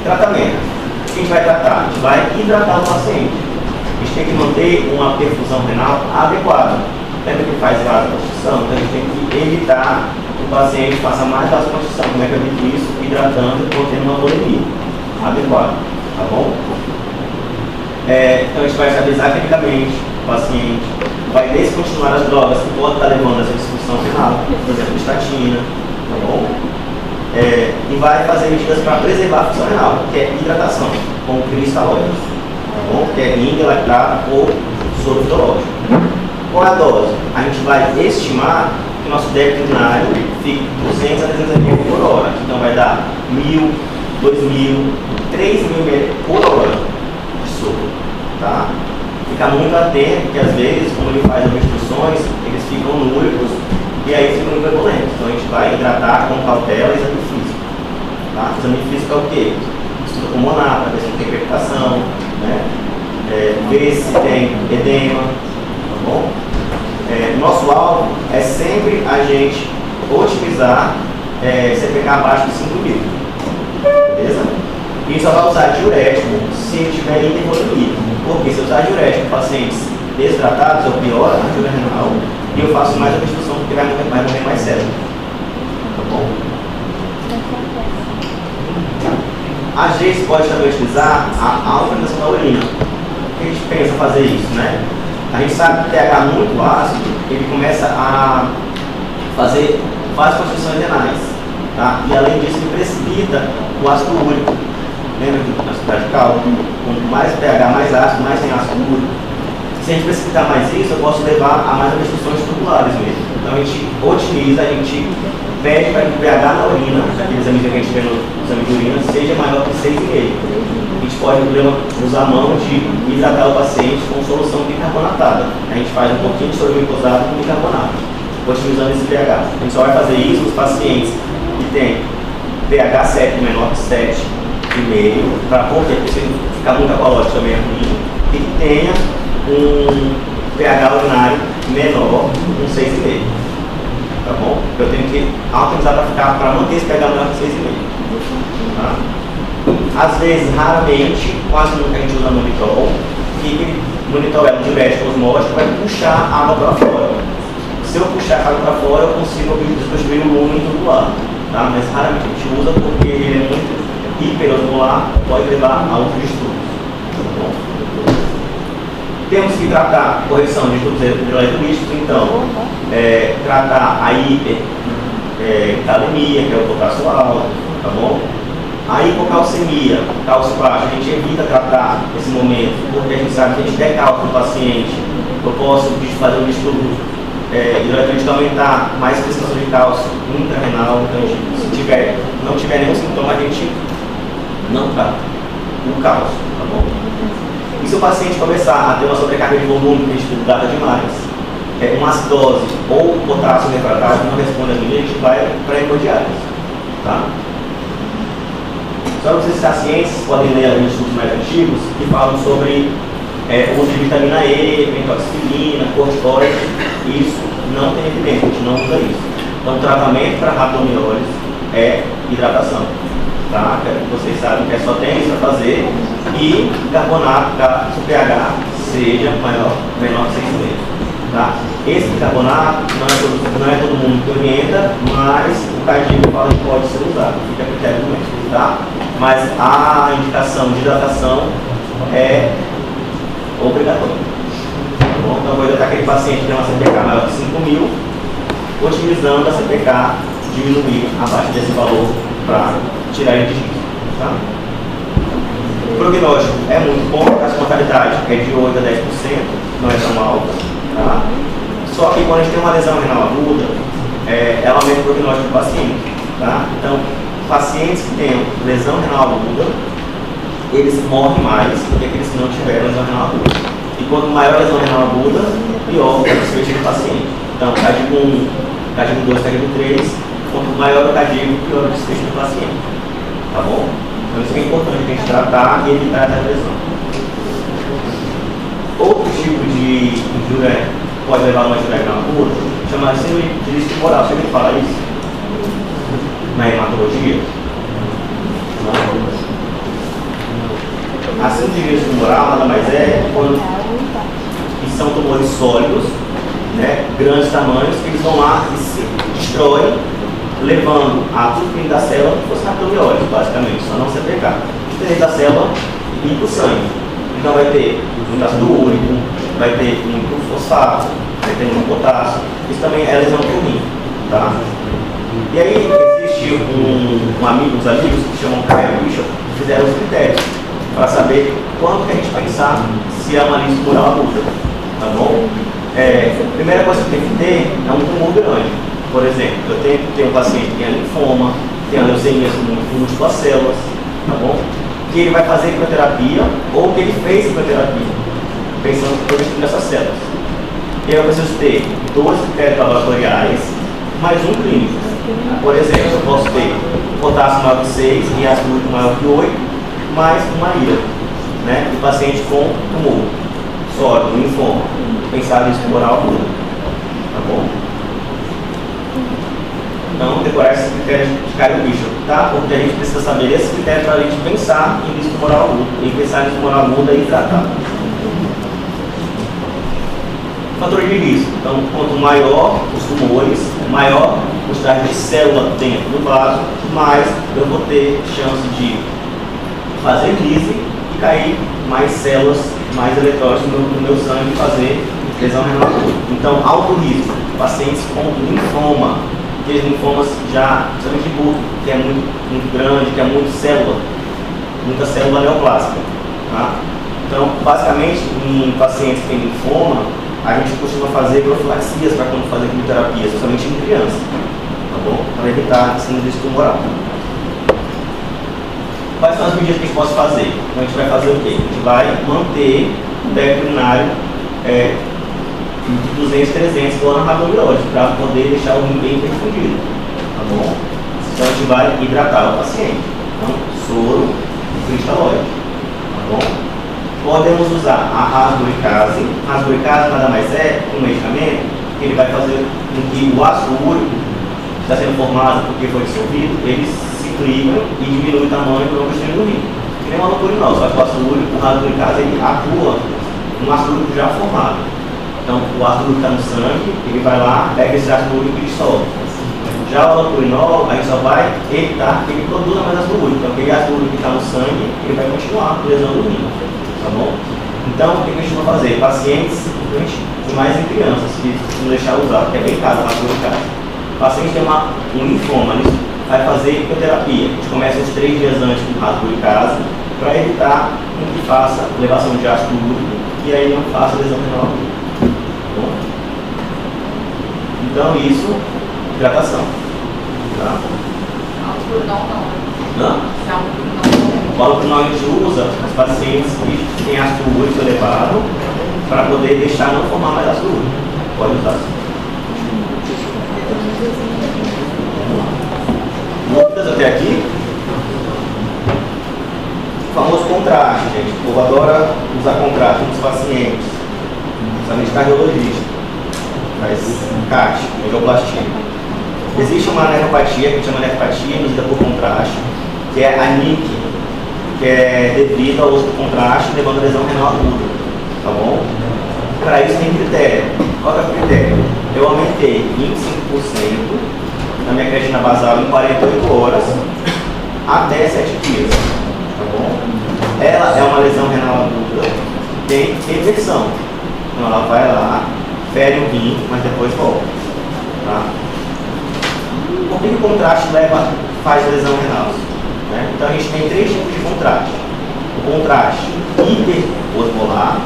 Tratamento. O que a gente vai tratar? A gente vai hidratar o paciente. A gente tem que manter uma perfusão renal adequada. Lembra que faz vasoconstrição? Então a gente tem que evitar que o paciente faça mais vasoconstrição. Como é que eu evito isso? Hidratando e mantendo uma volemia adequada. Tá bom? Então a gente vai estabilizar clinicamente o paciente, vai descontinuar as drogas que podem estar levando a essa disfunção renal, por exemplo, estatina, tá bom? E vai fazer medidas para preservar a função renal, que é hidratação, com cristalóides, tá bom? Que é índia, lactato ou soro fitológico. Qual é a dose? A gente vai estimar que o nosso débito urinário fique 200 a 300 ml por hora, então vai dar 1.000, 2.000, 3.000 ml por hora de soro, tá? Ficar muito atento, porque às vezes, quando ele faz as instruções, eles ficam núricos e aí ficam hipervolentos. Então a gente vai hidratar com cautela e exame físico. Tá? O exame físico é o quê? Estudo pulmonar, para ver se não tem crepitação, né? Ver se tem edema, tá bom? Nosso alvo é sempre a gente otimizar CPK abaixo de 5.000. Beleza? E só vai usar diurético se tiver hipervolemia. Porque se eu usar diurético em pacientes desidratados, eu pioro a ajuda renal e eu faço mais obstrução porque vai morrer mais cedo. Tá bom? Às vezes pode também utilizar a alcalinização da urina. Por que a gente pensa fazer isso, né? A gente sabe que o pH muito ácido, ele começa a fazer várias constrições renais, tá? E além disso, ele precipita o ácido úrico. Lembra que na cidade de cálculo, quanto mais pH mais ácido, mais tem ácido úrico. Se a gente precipitar mais isso, eu posso levar a mais obstruções tubulares mesmo. Então a gente otimiza, a gente pede para que o pH na urina, aquele exame que a gente vê no exame de urina, seja maior que 6,5. A gente pode usar a mão de hidratar o paciente com solução bicarbonatada. A gente faz um pouquinho de soro glicosado com bicarbonato, otimizando esse pH. A gente só vai fazer isso nos pacientes que têm pH séptico menor que 7,5, para porque se ficar muito alcoólico também é ruim, e que tenha um pH urinário menor, um 6,5. Tá bom? Eu tenho que alcalinizar para manter esse pH menor que 6,5. Tá? Às vezes, raramente, quase nunca a gente usa monitor, que monitor é um diurético osmótico, vai puxar a água para fora. Se eu puxar a água para fora, eu consigo distribuir o lumen tubular. Tá? Mas raramente a gente usa porque ele é muito hiperosmolar, pode levar a outros distúrbios. Tá bom? Temos que tratar a correção de distúrbios eletrolíticos, então, tratar a hipercalemia, que é o potássio alto, tá bom? A hipocalcemia, cálcio baixo, a gente evita tratar nesse momento, porque a gente sabe que a gente der cálcio no paciente, eu posso fazer um distúrbio hidroeletrolítico aumentar mais prestação de cálcio intrarenal, então a gente, se não tiver nenhum sintoma, a gente não trata o cálcio, tá bom? E se o paciente começar a ter uma sobrecarga de volume, que a gente data demais, uma acidose ou potássio refratário não responde a ninguém, a gente vai para hemodiálise, tá? Só para vocês citar ciências, podem ler alguns estudos mais antigos que falam sobre o uso de vitamina E, pentoxifilina, corticoide. Isso não tem evidência, a gente não usa isso. Então, o tratamento para rabdomiólise é hidratação. Tá? Vocês sabem que só tem isso a fazer e carbonato para que o pH seja menor que 6,5. Tá? Esse bicarbonato não é todo mundo que orienta, mas o cardíaco fala que pode ser usado, fica a critério do médico, tá? Mas a indicação de hidratação é obrigatória. Tá bom? Então, vou hidratar aquele paciente que tem uma CPK maior que 5.000, otimizando a CPK, diminuir abaixo desse valor para tirar ele de risco. Tá? O prognóstico é muito bom, a taxa de mortalidade é de 8 a 10%, não é tão alta. Tá? Só que quando a gente tem uma lesão renal aguda, ela aumenta o prognóstico do paciente. Tá? Então, pacientes que têm lesão renal aguda, eles morrem mais do que aqueles que não tiveram lesão renal aguda. E quanto maior a lesão renal aguda, pior é o desfecho do paciente. Então, cardíaco 1, cardíaco 2, cardíaco 3, quanto maior o cardíaco, pior o desfecho do paciente. Tá bom? Então, isso é importante a gente tratar e evitar essa lesão. Outro tipo de injúria pode levar a uma injúria renal aguda, chama síndrome de risco tumoral. Você me fala isso? Na hematologia? Não. A síndrome de risco tumoral nada mais é quando são tumores sólidos, né, grandes tamanhos, que eles vão lá e se destroem, levando a tudo da célula que fosse rabdomiólise, basicamente, só não CPK. Dentro da célula e para o sangue. Então vai ter muito ácido úrico, vai ter muito fosfato, vai ter muito potássio. Isso também é lesão por rim, tá? E aí existe uns amigos que chamam Caio Bishop, que fizeram os critérios para saber quanto que a gente pensar se é uma lista tumoral aguda, tá bom? A primeira coisa que tem que ter é um tumor grande. Por exemplo, eu tenho que ter um paciente que tem linfoma, tem a leucemia com múltiplas células, tá bom? Que ele vai fazer quimioterapia ou que ele fez quimioterapia, pensando que eu nessas células. E aí eu preciso ter 12 critérios laboratoriais, mais um clínico. Por exemplo, eu posso ter potássio maior que 6 e ácido úrico maior que 8, mais uma ira, né? O paciente com tumor sólido, linfoma, pensar nisso tumoral agudo, tá bom? Então, decorar esses critérios de Caio Bishop, tá? Porque a gente precisa saber esses critérios para a gente pensar em risco tumoral agudo, e pensar em risco tumoral agudo e tratar. Fatores de risco. Então, quanto maior os tumores, maior a quantidade de célula dentro do vaso, mais eu vou ter chance de fazer lise e cair mais células, mais eletrólitos no meu sangue e fazer lesão renal aguda. Então, alto risco. Pacientes com linfoma, aqueles linfomas já, principalmente de bulbo, que é muito grande, que é muita célula neoplásica. Tá? Então, basicamente, em pacientes que têm linfoma, a gente costuma fazer profilaxias para quando fazer quimioterapia, especialmente em criança, tá bom? Para evitar síndrome tumoral. Quais são as medidas que a gente pode fazer? Então, a gente vai fazer o quê? A gente vai manter o débito urinário de 200, 300 do ano radiobiológico, para poder deixar o rim bem perfundido, tá bom? Então, a gente vai hidratar o paciente. Então, soro cristalóide, tá bom? Podemos usar a rasburicase. A rasburicase nada mais é um medicamento que ele vai fazer com que o ácido úrico que está sendo formado porque foi dissolvido, ele se liga e diminui o tamanho do colesterol do rim. Que nem o alopurinol, só que o ácido úrico, a rasburicase, ele atua no ácido úrico já formado. Então, o ácido úrico está no sangue, ele vai lá, pega esse ácido úrico e dissolve. Já o alopurinol, a gente só vai evitar que ele produza mais ácido úrico. Então, aquele ácido úrico que está no sangue, ele vai continuar lesando o rim. Tá bom? Então, o que a gente vai fazer? Pacientes, mais em crianças, que não deixar usar, porque é bem caro, o paciente tem um linfoma, ele vai fazer quimioterapia. A gente começa uns 3 dias antes com rasburicase, para evitar que faça elevação de ácido úrico e aí não faça lesão renal aguda. Tá bom? Então, isso, hidratação. Tá? Não? O alopurinol a gente usa os pacientes que têm ácido úrico elevado para poder deixar não formar mais ácido úrico. Pode usar. Dúvidas até aqui? O famoso contraste, gente. O povo adora usar contraste nos pacientes, principalmente cardiologista. Faz CAT, angioplastia. Existe uma nefropatia, que a gente chama de nefropatia induzida por contraste, que é a NIC, que é devido ao uso do contraste levando a lesão renal aguda, tá bom? Para isso tem critério. Qual é o critério? Eu aumentei 25% na minha creatina basal em 48 horas até 7 dias, tá bom? Ela é uma lesão renal aguda, tem reversão. Então ela vai lá, fere o rim, mas depois volta, tá? Por que o contraste faz lesão renal? Então a gente tem 3 tipos de contraste. O contraste hiperosmolar,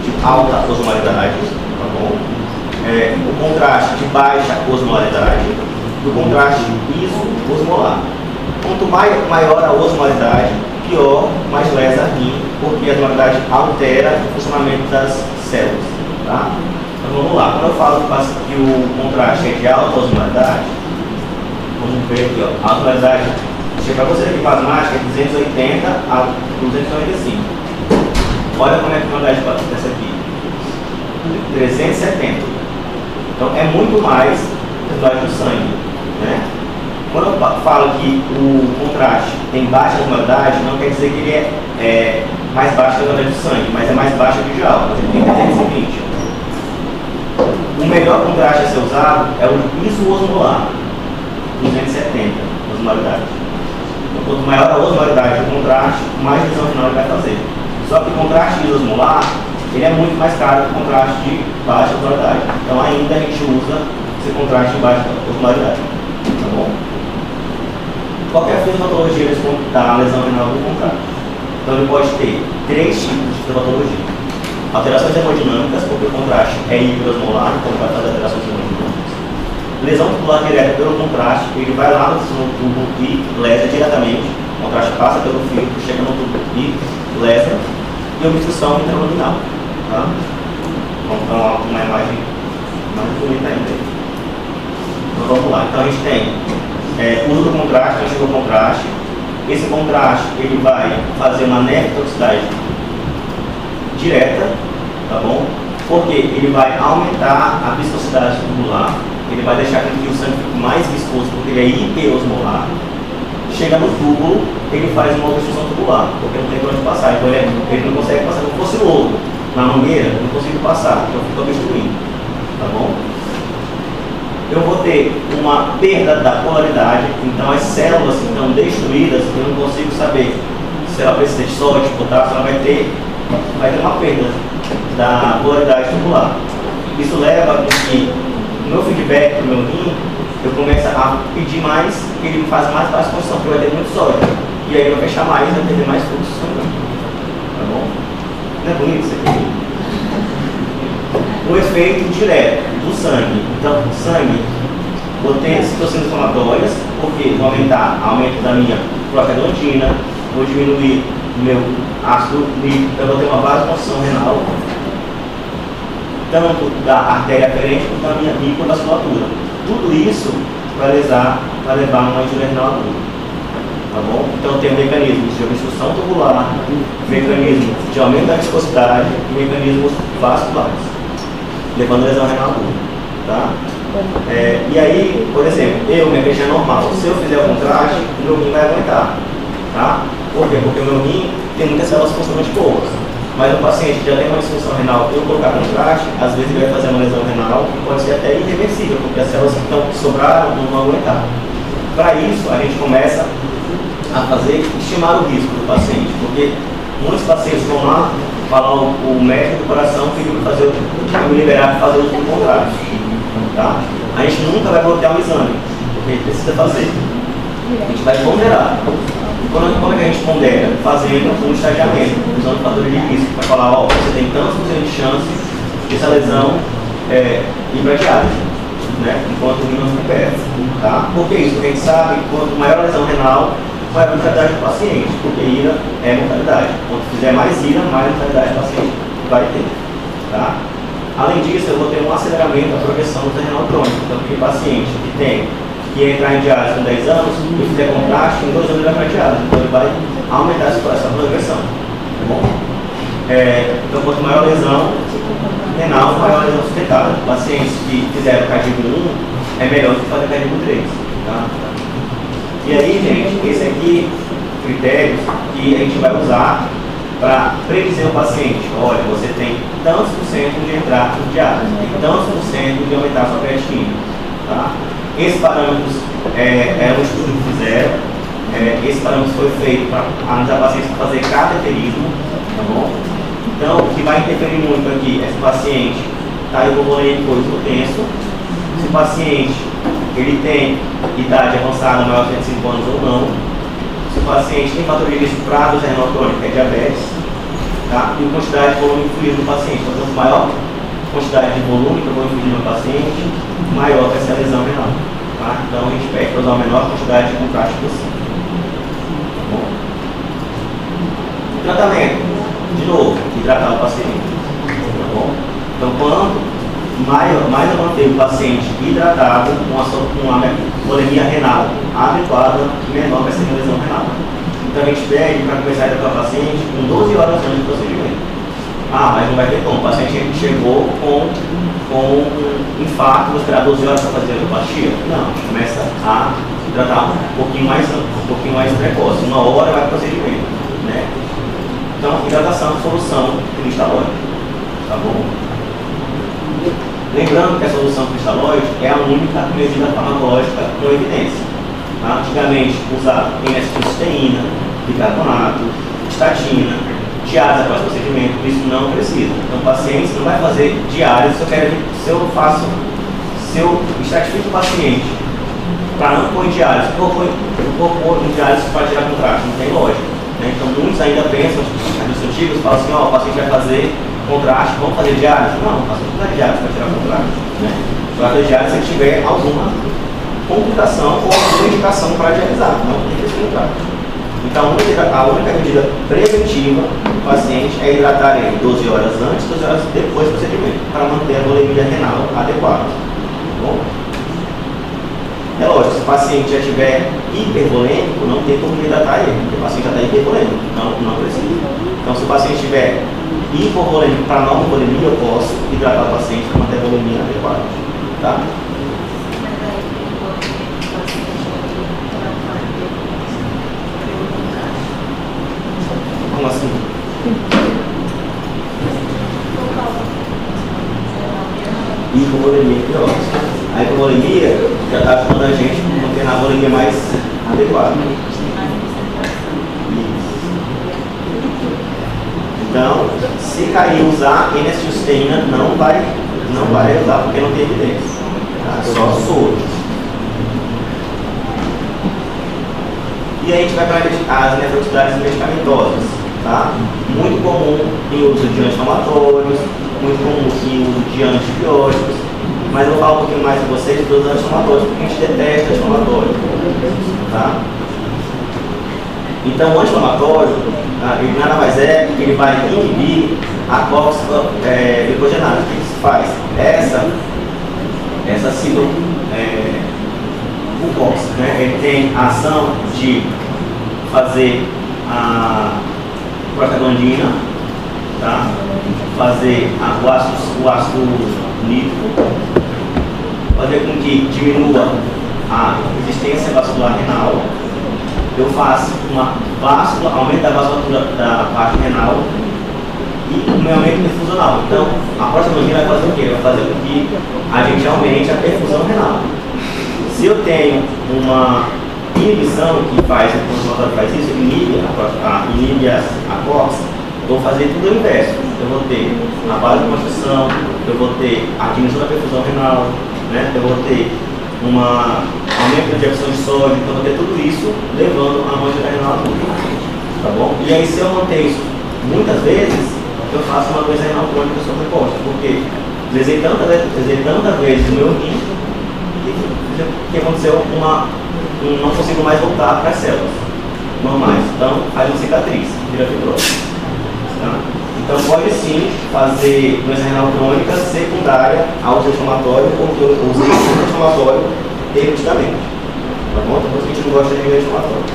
de alta osmolaridade, tá bom? O contraste de baixa osmolaridade e o contraste isoosmolar. Quanto maior a osmolaridade, pior, mais lesa a rim, porque a osmolaridade altera o funcionamento das células. Tá? Então vamos lá, quando eu falo que o contraste é de alta osmolaridade, vamos ver aqui, ó, a osmolaridade. Para você aqui plasmática é 280 a 295. Olha como é que a quantidade dessa aqui. 370. Então é muito mais a quantidade do sangue. Né? Quando eu falo que o contraste tem baixa osmolaridade, não quer dizer que ele é mais baixo que a quantidade do sangue, mas é mais baixo que o de alta, mas ele tem 320. O melhor contraste a ser usado é o isoosmolar, 270 osmolaridade. Quanto maior a osmolaridade do contraste, mais lesão renal ele vai fazer. Só que o contraste isosmolar, ele é muito mais caro que o contraste de baixa osmolaridade. Então ainda a gente usa esse contraste de baixa osmolaridade. Tá bom? Qual é a fisiopatologia da lesão renal do contraste? Então ele pode ter 3 tipos de fisiopatologia. Alterações hemodinâmicas, porque o contraste é hiperosmolar, então ele vai fazer alterações hemodinâmicas. Lesão tubular direta pelo contraste, ele vai lá no tubo e lesa diretamente, o contraste passa pelo filtro, chega no tubo e lesa, e obstrução intraluminal. Tá? Então, uma imagem mais bonita ainda. Então vamos lá, então a gente tem uso do contraste, a gente chega o contraste, esse contraste ele vai fazer uma nefrotoxicidade direta, tá bom? Porque ele vai aumentar a viscosidade tubular, ele vai deixar com que o sangue fique mais viscoso, porque ele é hiperosmolar. Chega no túbulo, ele faz uma obstrução tubular, porque não tem por onde passar. Então ele não consegue passar. Se fosse lodo na mangueira, eu não consigo passar, então eu fico obstruindo. Tá bom? Eu vou ter uma perda da polaridade, então as células que estão destruídas, eu não consigo saber se ela precisa de sódio, potássio, ela vai ter uma perda da polaridade tubular. Isso leva a que o meu feedback para o meu rim, eu começo a pedir mais, que ele faz mais para a exposição, porque vai ter muito sódio. E aí eu vou fechar mais, vai ter mais fluxo sanguíneo. Tá bom? Não é bonito isso aqui? O efeito direto do sangue. Então, sangue, vou ter citocinas inflamatórias, porque vou aumentar aumento da minha prostaglandina, vou diminuir o meu ácido nítrico, então eu vou ter uma vasoconstrição renal, tanto da artéria aferente quanto da minha microvasculatura. Tudo isso vai levar a uma injúria renal aguda. Tá bom? Então tem mecanismos de obstrução tubular, mecanismos de aumento da viscosidade e mecanismos vasculares, levando a lesão renal aguda. Tá? E aí, por exemplo, minha PG é normal. Se eu fizer o contraste, o meu rim vai aguentar. Tá? Por quê? Porque o meu rim tem muitas células funcionalmente boas. Mas o paciente que já tem uma disfunção renal, eu colocar contraste, às vezes ele vai fazer uma lesão renal que pode ser até irreversível, porque as células que sobraram não vão aguentar. Para isso, a gente começa a estimar o risco do paciente, porque muitos pacientes vão lá, falar o médico do coração pediu para me liberar para fazer o contraste. Tá? A gente nunca vai bloquear um exame, porque a gente precisa fazer. A gente vai ponderar. Como é que a gente pondera? Fazendo um estagiamento, usando fatores de risco, para falar, você tem tantos por cento de chance dessa lesão ir para diálise, né? Enquanto o rim não se recupera. Tá? Por que isso? Porque a gente sabe que quanto maior a lesão renal, maior a mortalidade do paciente, porque ira é mortalidade. Quanto fizer mais ira, mais mortalidade do paciente vai ter. Tá? Além disso, eu vou ter um aceleramento da progressão do renal crônico. Então, aquele paciente que entrar em diálise com 10 anos, e fizer contraste, em 2 anos ele vai para diálise. Então ele vai aumentar essa progressão. Tá bom? Então, quanto maior a lesão renal, maior a lesão sustentável. Pacientes que fizeram cardíaco 1 é melhor do que fazer cardíaco 3. Tá? E aí, gente, esse aqui, critérios que a gente vai usar para predizer o paciente. Olha, você tem tantos por cento de entrar em diálise, tem tantos por cento de aumentar a sua creatinina. Tá? Esses parâmetros é um estudo que fizeram. Esse parâmetro foi feito para analisar pacientes para fazer cateterismo. Tá bom? Então, o que vai interferir muito aqui é se o paciente está hipovolêmico ou hipotenso, se o paciente ele tem idade avançada maior de 75 anos ou não, se o paciente tem fator de risco para doença renal crônica, que é diabetes, tá? E a quantidade de volume influído no paciente. Então, quanto maior quantidade de volume que eu vou influir no paciente, maior vai ser a lesão renal. Tá? Então a gente pede para usar a menor quantidade de contraste possível. Tá bom? Tratamento, de novo, hidratar o paciente. Tá bom? Então quanto mais eu manter o paciente hidratado, com uma volemia renal adequada, menor vai ser a lesão renal. Então a gente pede para começar a hidratar o paciente com 12 horas antes do procedimento. Mas não vai ter como. O paciente chegou com um infarto, vou esperar 12 horas para fazer a angioplastia? Não, a gente começa a hidratar um pouquinho mais precoce. 1 hora vai para o procedimento. Né? Então, hidratação, solução cristalóide. Tá bom? Lembrando que a solução cristalóide é a única medida farmacológica com evidência. Tá? Antigamente, usava N-acetilcisteína, bicarbonato, estatina, diálise após o procedimento, isso não precisa. Então, o paciente não vai fazer diálise se eu estratifico o paciente para não pôr em diálise, vou pôr em diálise para tirar contraste, não tem lógica. Né? Então, muitos ainda pensam, nos antigos, falam assim, o paciente vai fazer contraste, vamos fazer diálise? Não, o paciente não vai diálise para tirar contraste. Né? Vai fazer diálise se ele tiver alguma complicação ou alguma indicação para dialisar, não tem que ser contraste. Então, a única medida preventiva do paciente é hidratar ele 12 horas antes, 12 horas depois do procedimento, para manter a volemia renal adequada. Tá bom? É lógico, se o paciente já estiver hipervolêmico, não tem como hidratar ele, porque o paciente já está hipervolêmico, não precisa. Então, se o paciente estiver hipovolêmico para normovolemia, eu posso hidratar o paciente para manter a volemia adequada. Tá? Como assim? Hipovolemia aqui, ó. A hipovolemia já está ajudando a gente a manter a volemia mais adequada. Então, se cair usar N-acetilcisteína, não vai usar, porque não tem evidência. Tá? Só soro. E aí a gente vai para as nefrotoxicidades medicamentosas. Tá? Muito comum em uso de anti-inflamatórios, muito comum em uso de antibióticos, mas eu vou falar um pouquinho mais com vocês dos anti-inflamatórios, porque a gente detesta anti-inflamatório. Tá? Então, o anti-inflamatório, ele nada mais é que ele vai inibir a córtico-glicogenase. O que isso faz? Essa ciclo né? Ele tem a ação de fazer a prostaglandina, tá? Fazer o ácido nítrico, fazer com que diminua a resistência vascular renal. Eu faço aumento da vasculatura da parte renal e o meu aumento perfusional. Então, a prostaglandina vai fazer o quê? Vai fazer com que a gente aumente a perfusão renal. Se eu tenho uma inibição que faz, o anti-inflamatório faz isso, inibe a COX, eu vou fazer tudo o inverso. Eu vou ter a vasoconstrição, eu vou ter a diminuição da perfusão renal, né? Eu vou ter aumento da absorção de sódio, então eu vou ter tudo isso levando a mancha renal tudo. Tá bom? E aí, se eu manter isso muitas vezes, eu faço uma doença renal crônica sobreposta, porque lesei tantas vezes o meu rim que aconteceu não consigo mais voltar para as células normais. Então, faz uma cicatriz, vira fibrose. Tá? Então, pode sim fazer doença renal crônica secundária ao anti-inflamatório, porque eu usei o anti-inflamatório repetidamente. Tá bom? Então, por isso que a gente não gosta de anti-inflamatório.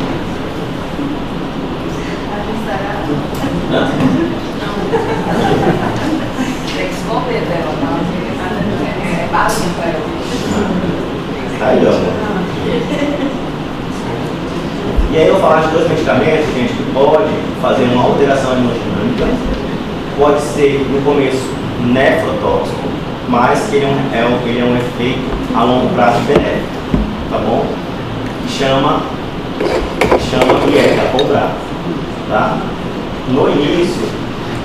Tem que esconder dela, tá? É básico para ela. Aí, ó. E aí eu vou falar de dois medicamentos, gente, que pode fazer uma alteração hemodinâmica. Pode ser, no começo, nefrotóxico, mas que ele é um efeito a longo prazo benéfico, tá bom? Chama iecacolbrato, tá? No início,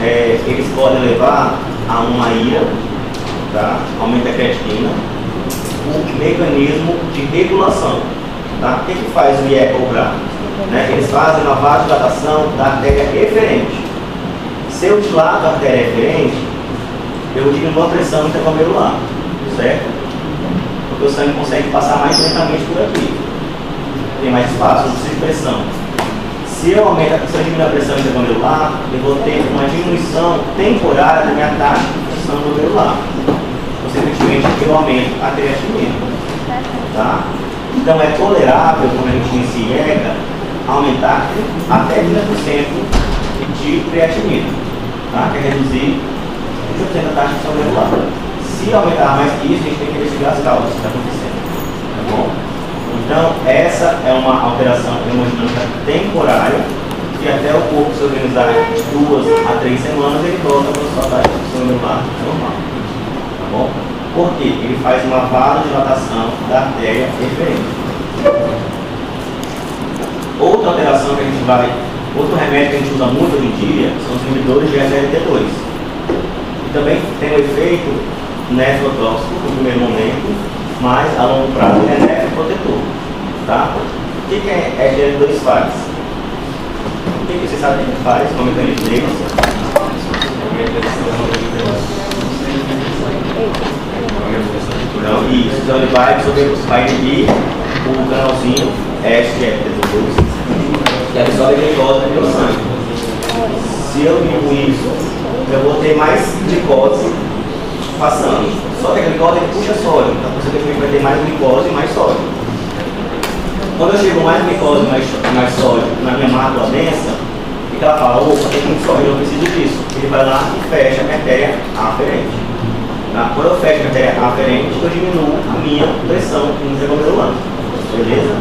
eles podem levar a uma ira, tá? Aumento da creatinina, o mecanismo de regulação, tá? O que faz o iecacolbrato? Né? Eles fazem uma vasodilatação da artéria eferente. Se eu dilato a artéria eferente, eu diminuo a pressão interglomerular, certo? Porque o sangue consegue passar mais lentamente por aqui. Tem mais espaço, não precisa de pressão. Se eu diminuir a pressão interglomerular, eu vou ter uma diminuição temporária da minha taxa de pressão glomerular. Consequentemente, eu aumento a creatinina. Tá? Então, é tolerável, quando a gente inicia IECA, aumentar até 30% de creatinina, tá? Que é reduzir 30% da taxa de pressão glomerular. Se aumentar mais que isso, a gente tem que investigar as causas que está acontecendo. Tá bom? Então, essa é uma alteração hemodinâmica temporária, que até o corpo se organizar de 2 a 3 semanas, ele volta para a sua taxa de pressão glomerular normal. Tá bom? Por quê? Ele faz uma vasodilatação da artéria eferente. Outra alteração que a gente outro remédio que a gente usa muito hoje em dia são os inibidores de SGLT2. E também tem um efeito nefrotóxico no primeiro momento, mas a longo prazo ele é nefroprotetor. Tá? O que a SGLT2 faz? O que vocês sabem que ele faz? Qual é o mecanismo dele? Então ele vai inibir o canalzinho SGLT2 que absorve a glicose pelo sangue. Se eu inibo isso, eu vou ter mais glicose passando. Só que a glicose puxa sódio, então consequentemente vai ter mais glicose e mais sódio. Quando eu chego mais glicose e mais sódio na minha mácula densa, o que ela fala? Opa, tem muito sódio, eu preciso disso. Ele vai lá e fecha a minha artéria aferente. Tá? Quando eu fecho a artéria aferente, eu diminuo a minha pressão interglomerular. Beleza?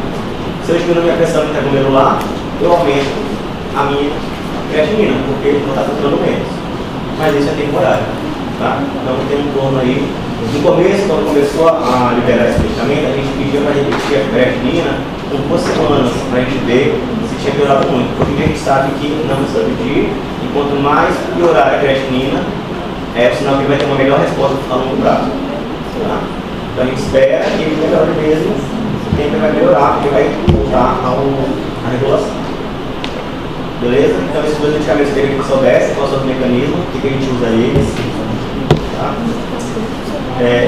Se eu diminuo a minha pressão interglomerular, eu aumento a minha creatinina, porque ele não está filtrando menos. Mas isso é temporário, tá? Então tem um torno aí. No começo, quando começou a liberar esse medicamento, a gente pedia para repetir a creatinina com 2 semanas, para a gente ver se tinha piorado muito. Porque a gente sabe que não precisa pedir, e quanto mais piorar a creatinina, é o sinal que vai ter uma melhor resposta a longo prazo. Tá? Então a gente espera que ele melhore mesmo, o tempo vai melhorar, porque vai voltar à regulação. Beleza? Então esses 2 medicamentos que a gente soubesse, qual é o seu mecanismo, o que a gente usa eles. Tá?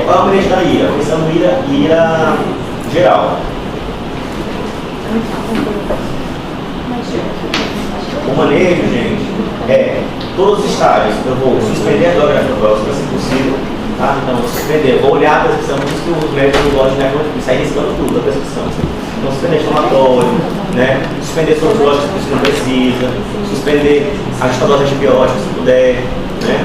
Qual é o manejo da ira? Pensando ira geral. O manejo, gente, é todos os estágios. Eu vou suspender a droga nefrotóxica, se possível. Tá? Então, vou suspender, vou olhar a prescrição, por isso que os médicos não gostam de nefrotóxica, sair riscando tudo a prescrição. Então, suspender inflamatório, né? Suspender soro lógico se não precisa, suspender a dose de antibióticos se puder, né?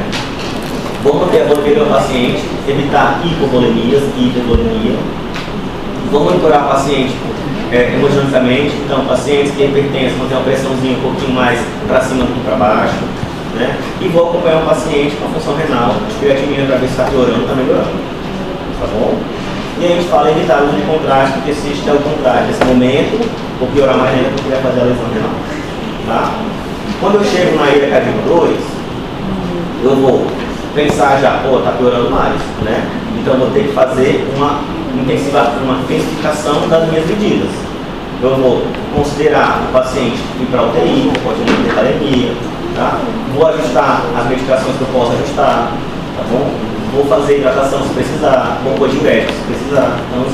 Vamos manter a volemia do paciente, evitar hipovolemias e hipervolemia. Vamos monitorar o paciente hemodinamicamente, então pacientes que hipertensão vão ter uma pressãozinha um pouquinho mais para cima do que para baixo, né? E vou acompanhar o paciente com a função renal, de creatinina para ver se está piorando ou está melhorando, tá bom? E a gente fala em evitar o uso de contraste, porque se está o contraste nesse momento, vou piorar mais ainda porque vai fazer a lesão renal, tá? Quando eu chego na ira cardíaca 2, eu vou pensar já, tá piorando mais, né? Então vou ter que fazer uma intensificação das minhas medidas. Eu vou considerar o paciente ir para UTI, pode ter hipocalemia, tá? Vou ajustar as medicações que eu posso ajustar, tá bom? Vou fazer hidratação se precisar, vou pôr diurético se precisar. Então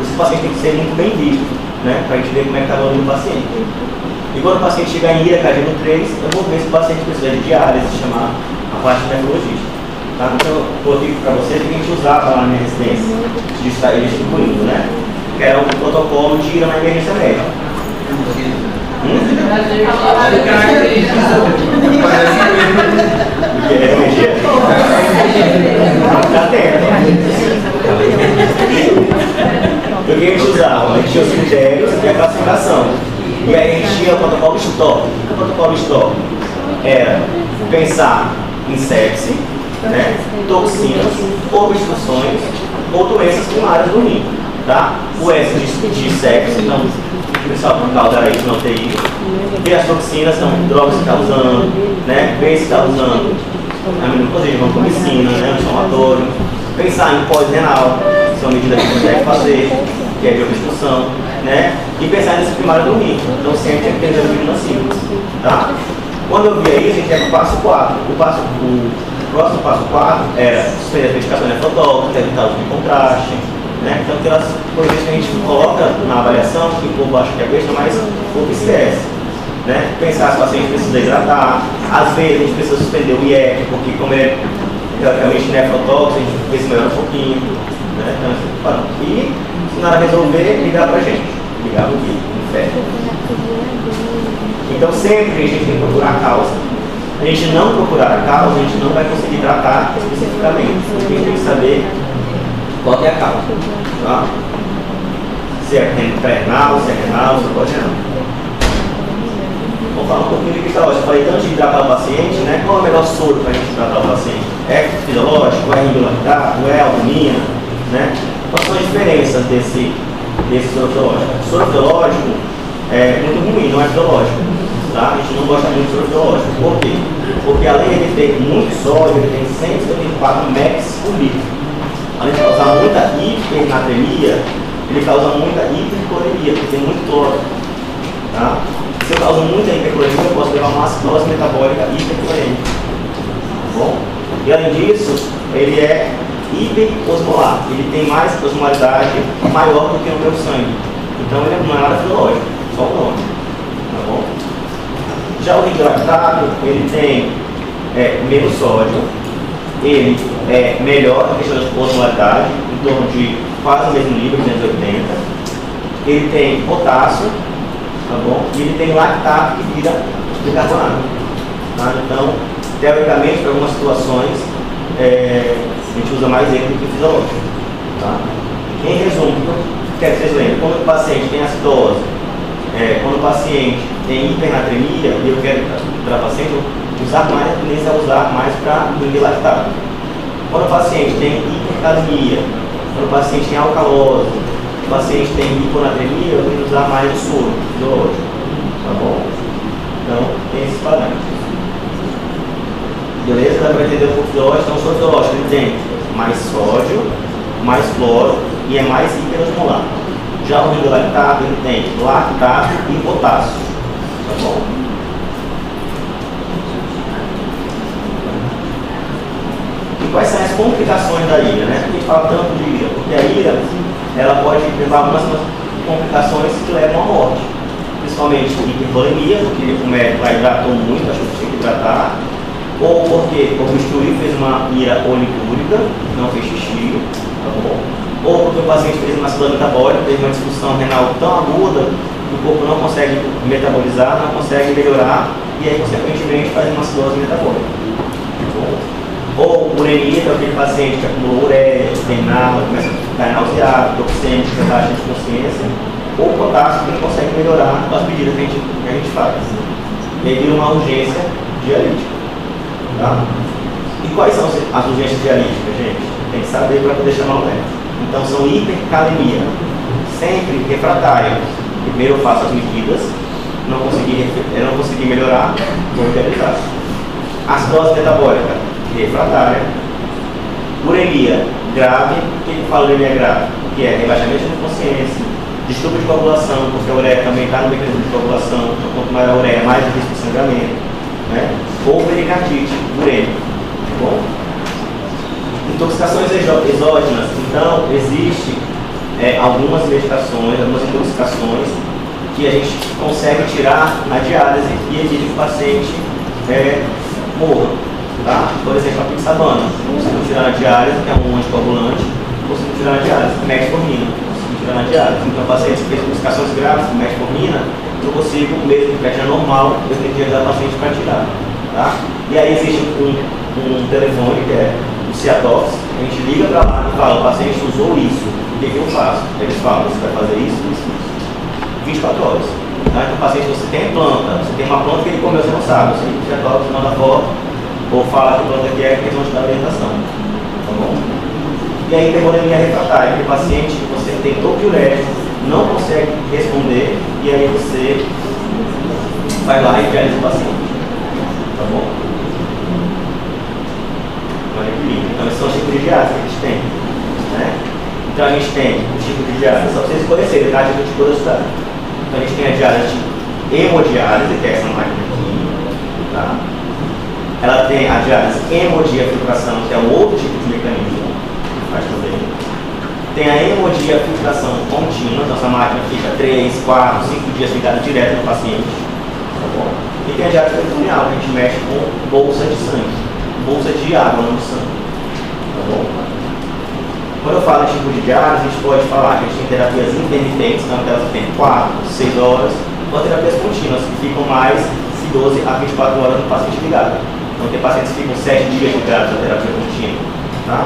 esse paciente tem que ser muito bem visto, né? Para a gente ver como é que está o volume do paciente. E quando o paciente chegar em ira cardíaca 3, eu vou ver se o paciente precisa de diálise, chamar a parte nefrologista. Tá? Então eu coloquei para vocês que a gente usava lá na minha residência, de estar distribuindo, né? Que era o protocolo de ira na emergência médica. Porque é energia? Tá dentro. O que a gente usava? A gente tinha os critérios e a classificação. E aí a gente tinha o protocolo STOP. O protocolo STOP era pensar em sepse, né, toxinas, obstruções ou doenças primárias do rim. Tá? O S de sepse, então, o principal causa era isso, não TI. E as toxinas são drogas que está usando, né? B se está usando aminoglicosídeo, vancomicina, né? Anti-inflamatório. Pensar em pós-renal, que são medidas que você deve fazer, que é de obstrução, né? E pensar nesse primário do rim. Então sempre tem que ter o assim, tá? Quando eu via isso, a gente ia para o passo 4. O próximo passo 4 era suspender a medicação nefrotóxica, evitar o uso de contraste, né? Então aquelas coisas que a gente coloca na avaliação, que o povo acha que é besta, mas o povo esquece. Né? Pensar se o paciente precisa hidratar, às vezes a gente precisa suspender o IEC, porque como ele é teoricamente nefrotóxico, a gente vê se melhora um pouquinho. Né? Então, e se nada resolver, ligar pra gente. Ligar no guia, no fé. Então sempre a gente tem que procurar a causa. A gente não procurar a causa, a gente não vai conseguir tratar especificamente. A gente tem que saber qual é a causa. Tá? Se é pré-renal, se é renal, se é pós-renal. Vamos falar um pouquinho de fisiológico. Eu falei tanto de hidratar o paciente, né? Qual é o melhor soro para a gente hidratar o paciente? É fisiológico, é regularidade, é albumina, né? Quais são as diferenças desse soro fisiológico? O soro fisiológico é muito ruim, não é fisiológico. Tá? A gente não gosta muito de soro fisiológico. Por quê? Porque além de ele ter muito sódio, ele tem 174 mex por litro. Além de causar muita hipernatremia, ele causa muita hipercloремia, porque tem muito cloro. Tá? Se eu causo muita hipercloремia, eu posso levar uma acidose metabólica hiperclorêmica. Tá bom? E além disso, ele é hiperosmolar. Ele tem mais osmolaridade maior do que o meu sangue. Então ele não é nada fisiológico, só o nome. Tá bom? Já o hidratado, ele tem menos sódio, ele é melhor na questão de osmolaridade, em torno de quase o mesmo nível, 280. Ele tem potássio, tá bom? E ele tem lactato que vira bicarbonato. Tá? Então, teoricamente, para algumas situações, a gente usa mais ele do que fisiológico. Tá? Em resumo, quero que vocês lembrem, quando o paciente tem acidose, quando o paciente tem hipernatremia e eu quero para o paciente usar mais, a tendência a usar mais para inibir lactato. Quando o paciente tem hipercalemia, quando o paciente tem alcalose, o paciente tem hiponatremia, eu tenho que usar mais o soro fisiológico. Tá bom? Então, tem esses parâmetros. Beleza? Dá para entender um pouco fisiológico? Então, o soro fisiológico ele tem mais sódio, mais cloro e é mais hiperosmolar. Já o lactato ele tem lactato e potássio. Tá bom? E quais são as complicações da ira, né? Por que fala tanto de ira? Porque a ira ela pode levar a algumas complicações que levam à morte. Principalmente hipervolemia, porque o médico hidratou muito, achou que tinha que hidratar. Ou porque obstruiu, fez uma ira olipúrica, não fez xixi, tá bom? Ou porque o paciente fez uma acidose metabólica, teve uma disfunção renal tão aguda que o corpo não consegue metabolizar, não consegue melhorar, e aí, consequentemente, faz uma acidose metabólica. Tá bom? Ou uremia, que é aquele paciente que acumulou ureia, tem náusea, começa a ficar nauseado, toxêmico, tem taxa de consciência, ou potássio que não consegue melhorar com as medidas que a gente faz. E aí vira uma urgência dialítica. Tá? E quais são as urgências dialíticas, gente? Tem que saber para poder chamar o médico. Então são hipercalemia, sempre refratária. Primeiro eu faço as medidas, não consegui melhorar, vou dializar. Acidose metabólica, refratária. Uremia grave, o que eu falo de uremia grave? Que é rebaixamento de consciência, distúrbio de coagulação, porque a ureia também está no mecanismo de coagulação, então quanto maior a ureia, mais risco de sangramento, né? Ou pericardite urêmica, tá bom? Intoxicações exógenas, então existe algumas medicações, algumas intoxicações que a gente consegue tirar na diálise e evita que o paciente morra. Tá? Por exemplo, a pixabana, conseguimos tirar na diálise, que é um anticoagulante, conseguimos tirar na diálise, metformina, conseguimos tirar na diálise. Então, o paciente que fez intoxicações graves com metformina, eu consigo, mesmo que creatina normal, eu tenho que ajudar o paciente para tirar. Tá? E aí existe um telefone que é o Ciatox, a gente liga para lá e fala, o paciente usou isso, o que eu faço? Eles falam, você vai fazer isso, isso, isso. 24 horas. Tá? Então o paciente, você tem planta, você tem uma planta que ele comeu, você não sabe, você liga o Ciatox, manda foto, ou fala que planta que é, que eles vão te dar orientação. Tá bom? E aí hipervolemia refratária, que o paciente, você tentou diurético, não consegue responder, e aí você vai lá e dialisa o paciente. Tá bom? Olha que lindo. Então, esses são os tipos de diálise que a gente tem. Né? Então, a gente tem o tipo de diálise, só para vocês conhecerem, tá? De curiosidade. Então, a gente tem a diálise de hemodiálise, que é essa máquina aqui. Tá? Ela tem a diálise hemodiafiltração, que é um outro tipo de mecanismo que faz também. Tem a hemodiafiltração contínua, então essa máquina fica 3, 4, 5 dias ligada direto no paciente. Tá bom? E tem a diálise peritoneal, que a gente mexe com bolsa de sangue, bolsa de água no sangue. Tá bom? Quando eu falo em tipo de diálise, a gente pode falar que a gente tem terapias intermitentes, então elas têm 4, 6 horas, ou terapias contínuas, que ficam mais de 12 a 24 horas no paciente ligado. Então tem pacientes que ficam 7 dias ligados à terapia contínua. Tá?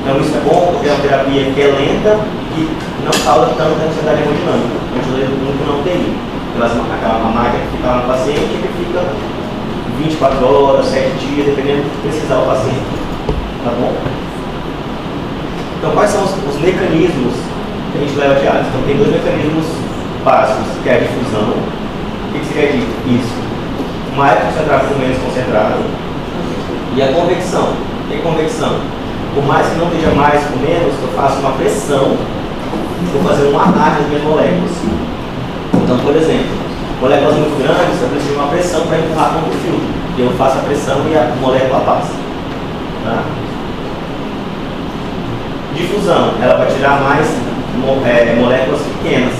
Então isso é bom porque é uma terapia que é lenta e que não causa tanta ansiedade hemodinâmica. A gente muito não tem. Aquela máquina que fica lá no paciente que fica 24 horas, 7 dias, dependendo do que precisar o paciente. Tá bom? Então quais são os mecanismos que a gente leva a diálise? Então tem dois mecanismos básicos, que é a difusão. O que seria isso? Mais concentrado com menos concentrado. E a convecção. O que é convecção? Por mais que não esteja mais com menos, eu faço uma pressão, vou fazer um amarre das minhas moléculas. Então, por exemplo, moléculas muito grandes, eu preciso de uma pressão para empurrar contra o filtro. E eu faço a pressão e a molécula passa. Tá? Difusão, ela vai tirar mais moléculas pequenas.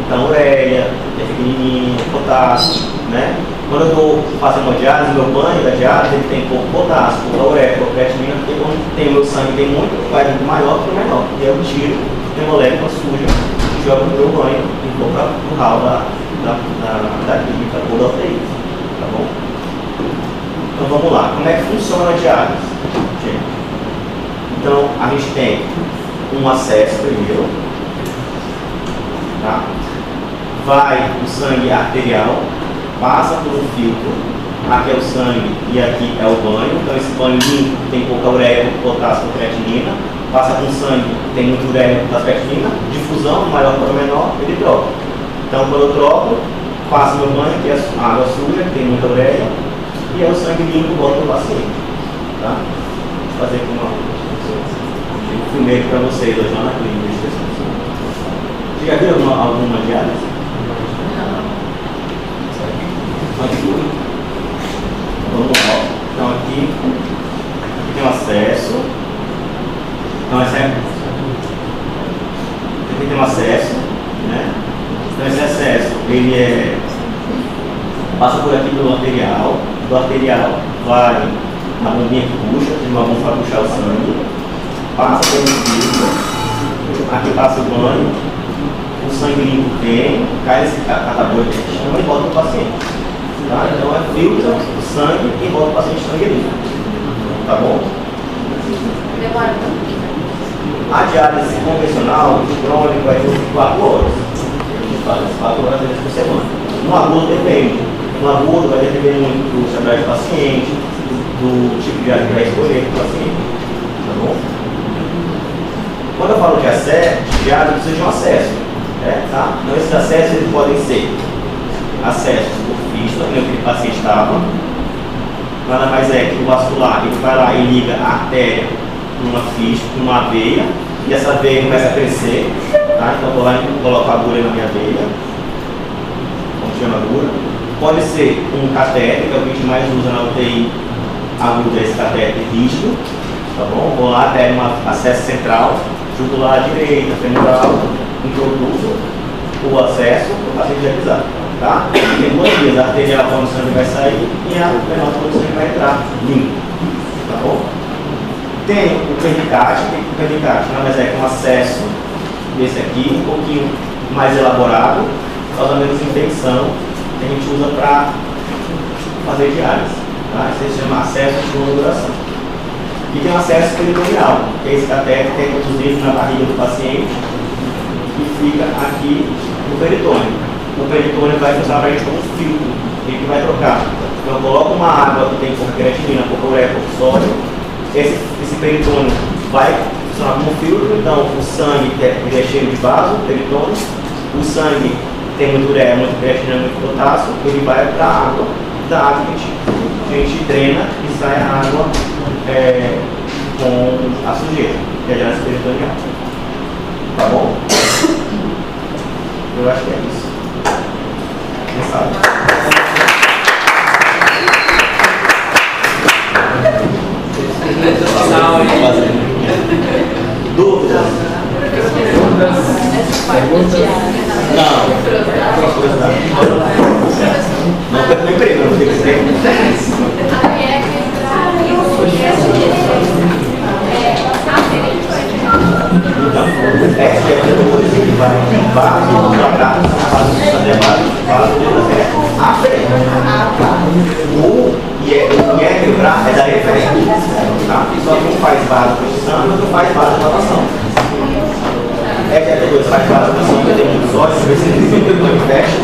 Então, ureia, que é pequenininho, potássio, né? Quando eu estou fazendo uma diálise, meu banho da diálise ele tem pouco potássio, pouca ureia, pouca creatinina, porque quando tem o meu sangue tem muito, vai muito maior que o menor. E eu tiro, tem molécula suja, e jogo no meu banho e vou para o ralo da química ou da UTI. Tá bom? Então vamos lá, como é que funciona a diálise? Gente? Então a gente tem um acesso primeiro, tá? Vai o sangue arterial, passa por um filtro, aqui é o sangue e aqui é o banho. Então esse banho limpo tem pouca ureia, potássio, creatinina, passa com sangue, tem muita ureia, potássio, creatinina, difusão, maior para menor, ele troca. Então quando eu troco, passo meu banho, que é a água suja, que tem muita ureia, e é o sangue limpo, volta para o paciente. Tá? Vou fazer aqui um primeiro para vocês hoje lá na clínica. Você já viu alguma diálise? Aqui. Vamos lá. Então aqui tem um acesso. Então aqui tem um acesso, né? Então esse acesso ele passa por aqui pelo arterial. Do arterial vai a bombinha que puxa, tem uma bomba para puxar o sangue, passa pelo filtro, aqui passa o banho, o sangue limpo tem, cai nesse catador que a gente chama e volta para o paciente. Tá? Então é filtra o sangue e volta para o paciente sangue limpo. Tá bom? A diálise convencional, crônica, vai ter 4 horas. A gente faz 4 horas por semana. No agudo depende. No agudo vai depender muito do cenário do paciente, do tipo de diálise que vai escolher para o paciente. Tá bom? Quando eu falo de acesso, diálise precisa de um acesso. Tá? Então esses acessos eles podem ser acessos por fístula, que aquele paciente estava. Nada mais é que o vascular ele vai lá e liga a artéria numa fístula, numa veia, e essa veia começa a crescer. Tá? Então eu vou lá e coloco a agulha na minha veia, continua a agulha. Pode ser um catéter, que é o que a gente mais usa na UTI, aguda, esse catéter rígido. Tá bom? Vou lá até um acesso central, jugular à direita, femoral, introduzo o acesso, o paciente já pisar. Tá? Tem 2 vias, a arterial quando o sangue vai sair e a menor quando o sangue vai entrar limpo. Tá bom? Tem o pernicate, nada mais é que um acesso desse aqui, um pouquinho mais elaborado, causa menos infecção, que a gente usa para fazer diálise. Tá? Isso se chama acesso de longa duração. E tem um acesso peritoneal, que é esse catéter que é introduzido na barriga do paciente e fica aqui no peritônio. O peritônio vai funcionar para a gente como um filtro, ele que vai trocar. Então eu coloco uma água que tem pouca creatinina, pouca ureia, pouco sódio, esse peritônio vai funcionar como um filtro, então o sangue ele é cheio de vaso, peritônio, o sangue tem muita ureia, muita creatinina, muito potássio, ele vai para a água, da água a gente drena e sai a água com a sujeira, que é a diálise peritoneal. Tá bom? Eu acho que é isso. Quem sabe? Dúvidas? Não perco meu emprego, não tem que ser. Então, essa é a coisa que vai vaso, tratar, fazer vaso, a frente. O quebrar é da referência. Tá? Só que um faz vaso posição e outro faz vaso dilatação. Essa é a coisa, faz vaso posição, que tem muitos olhos, às vezes ele fecha,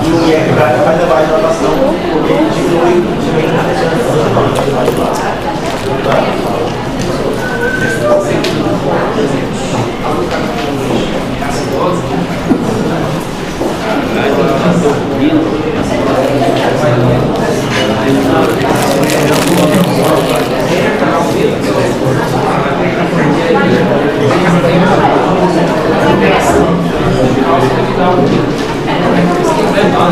e o quebrar faz a vaso dilatação, porque ele diminui a pressão. Não,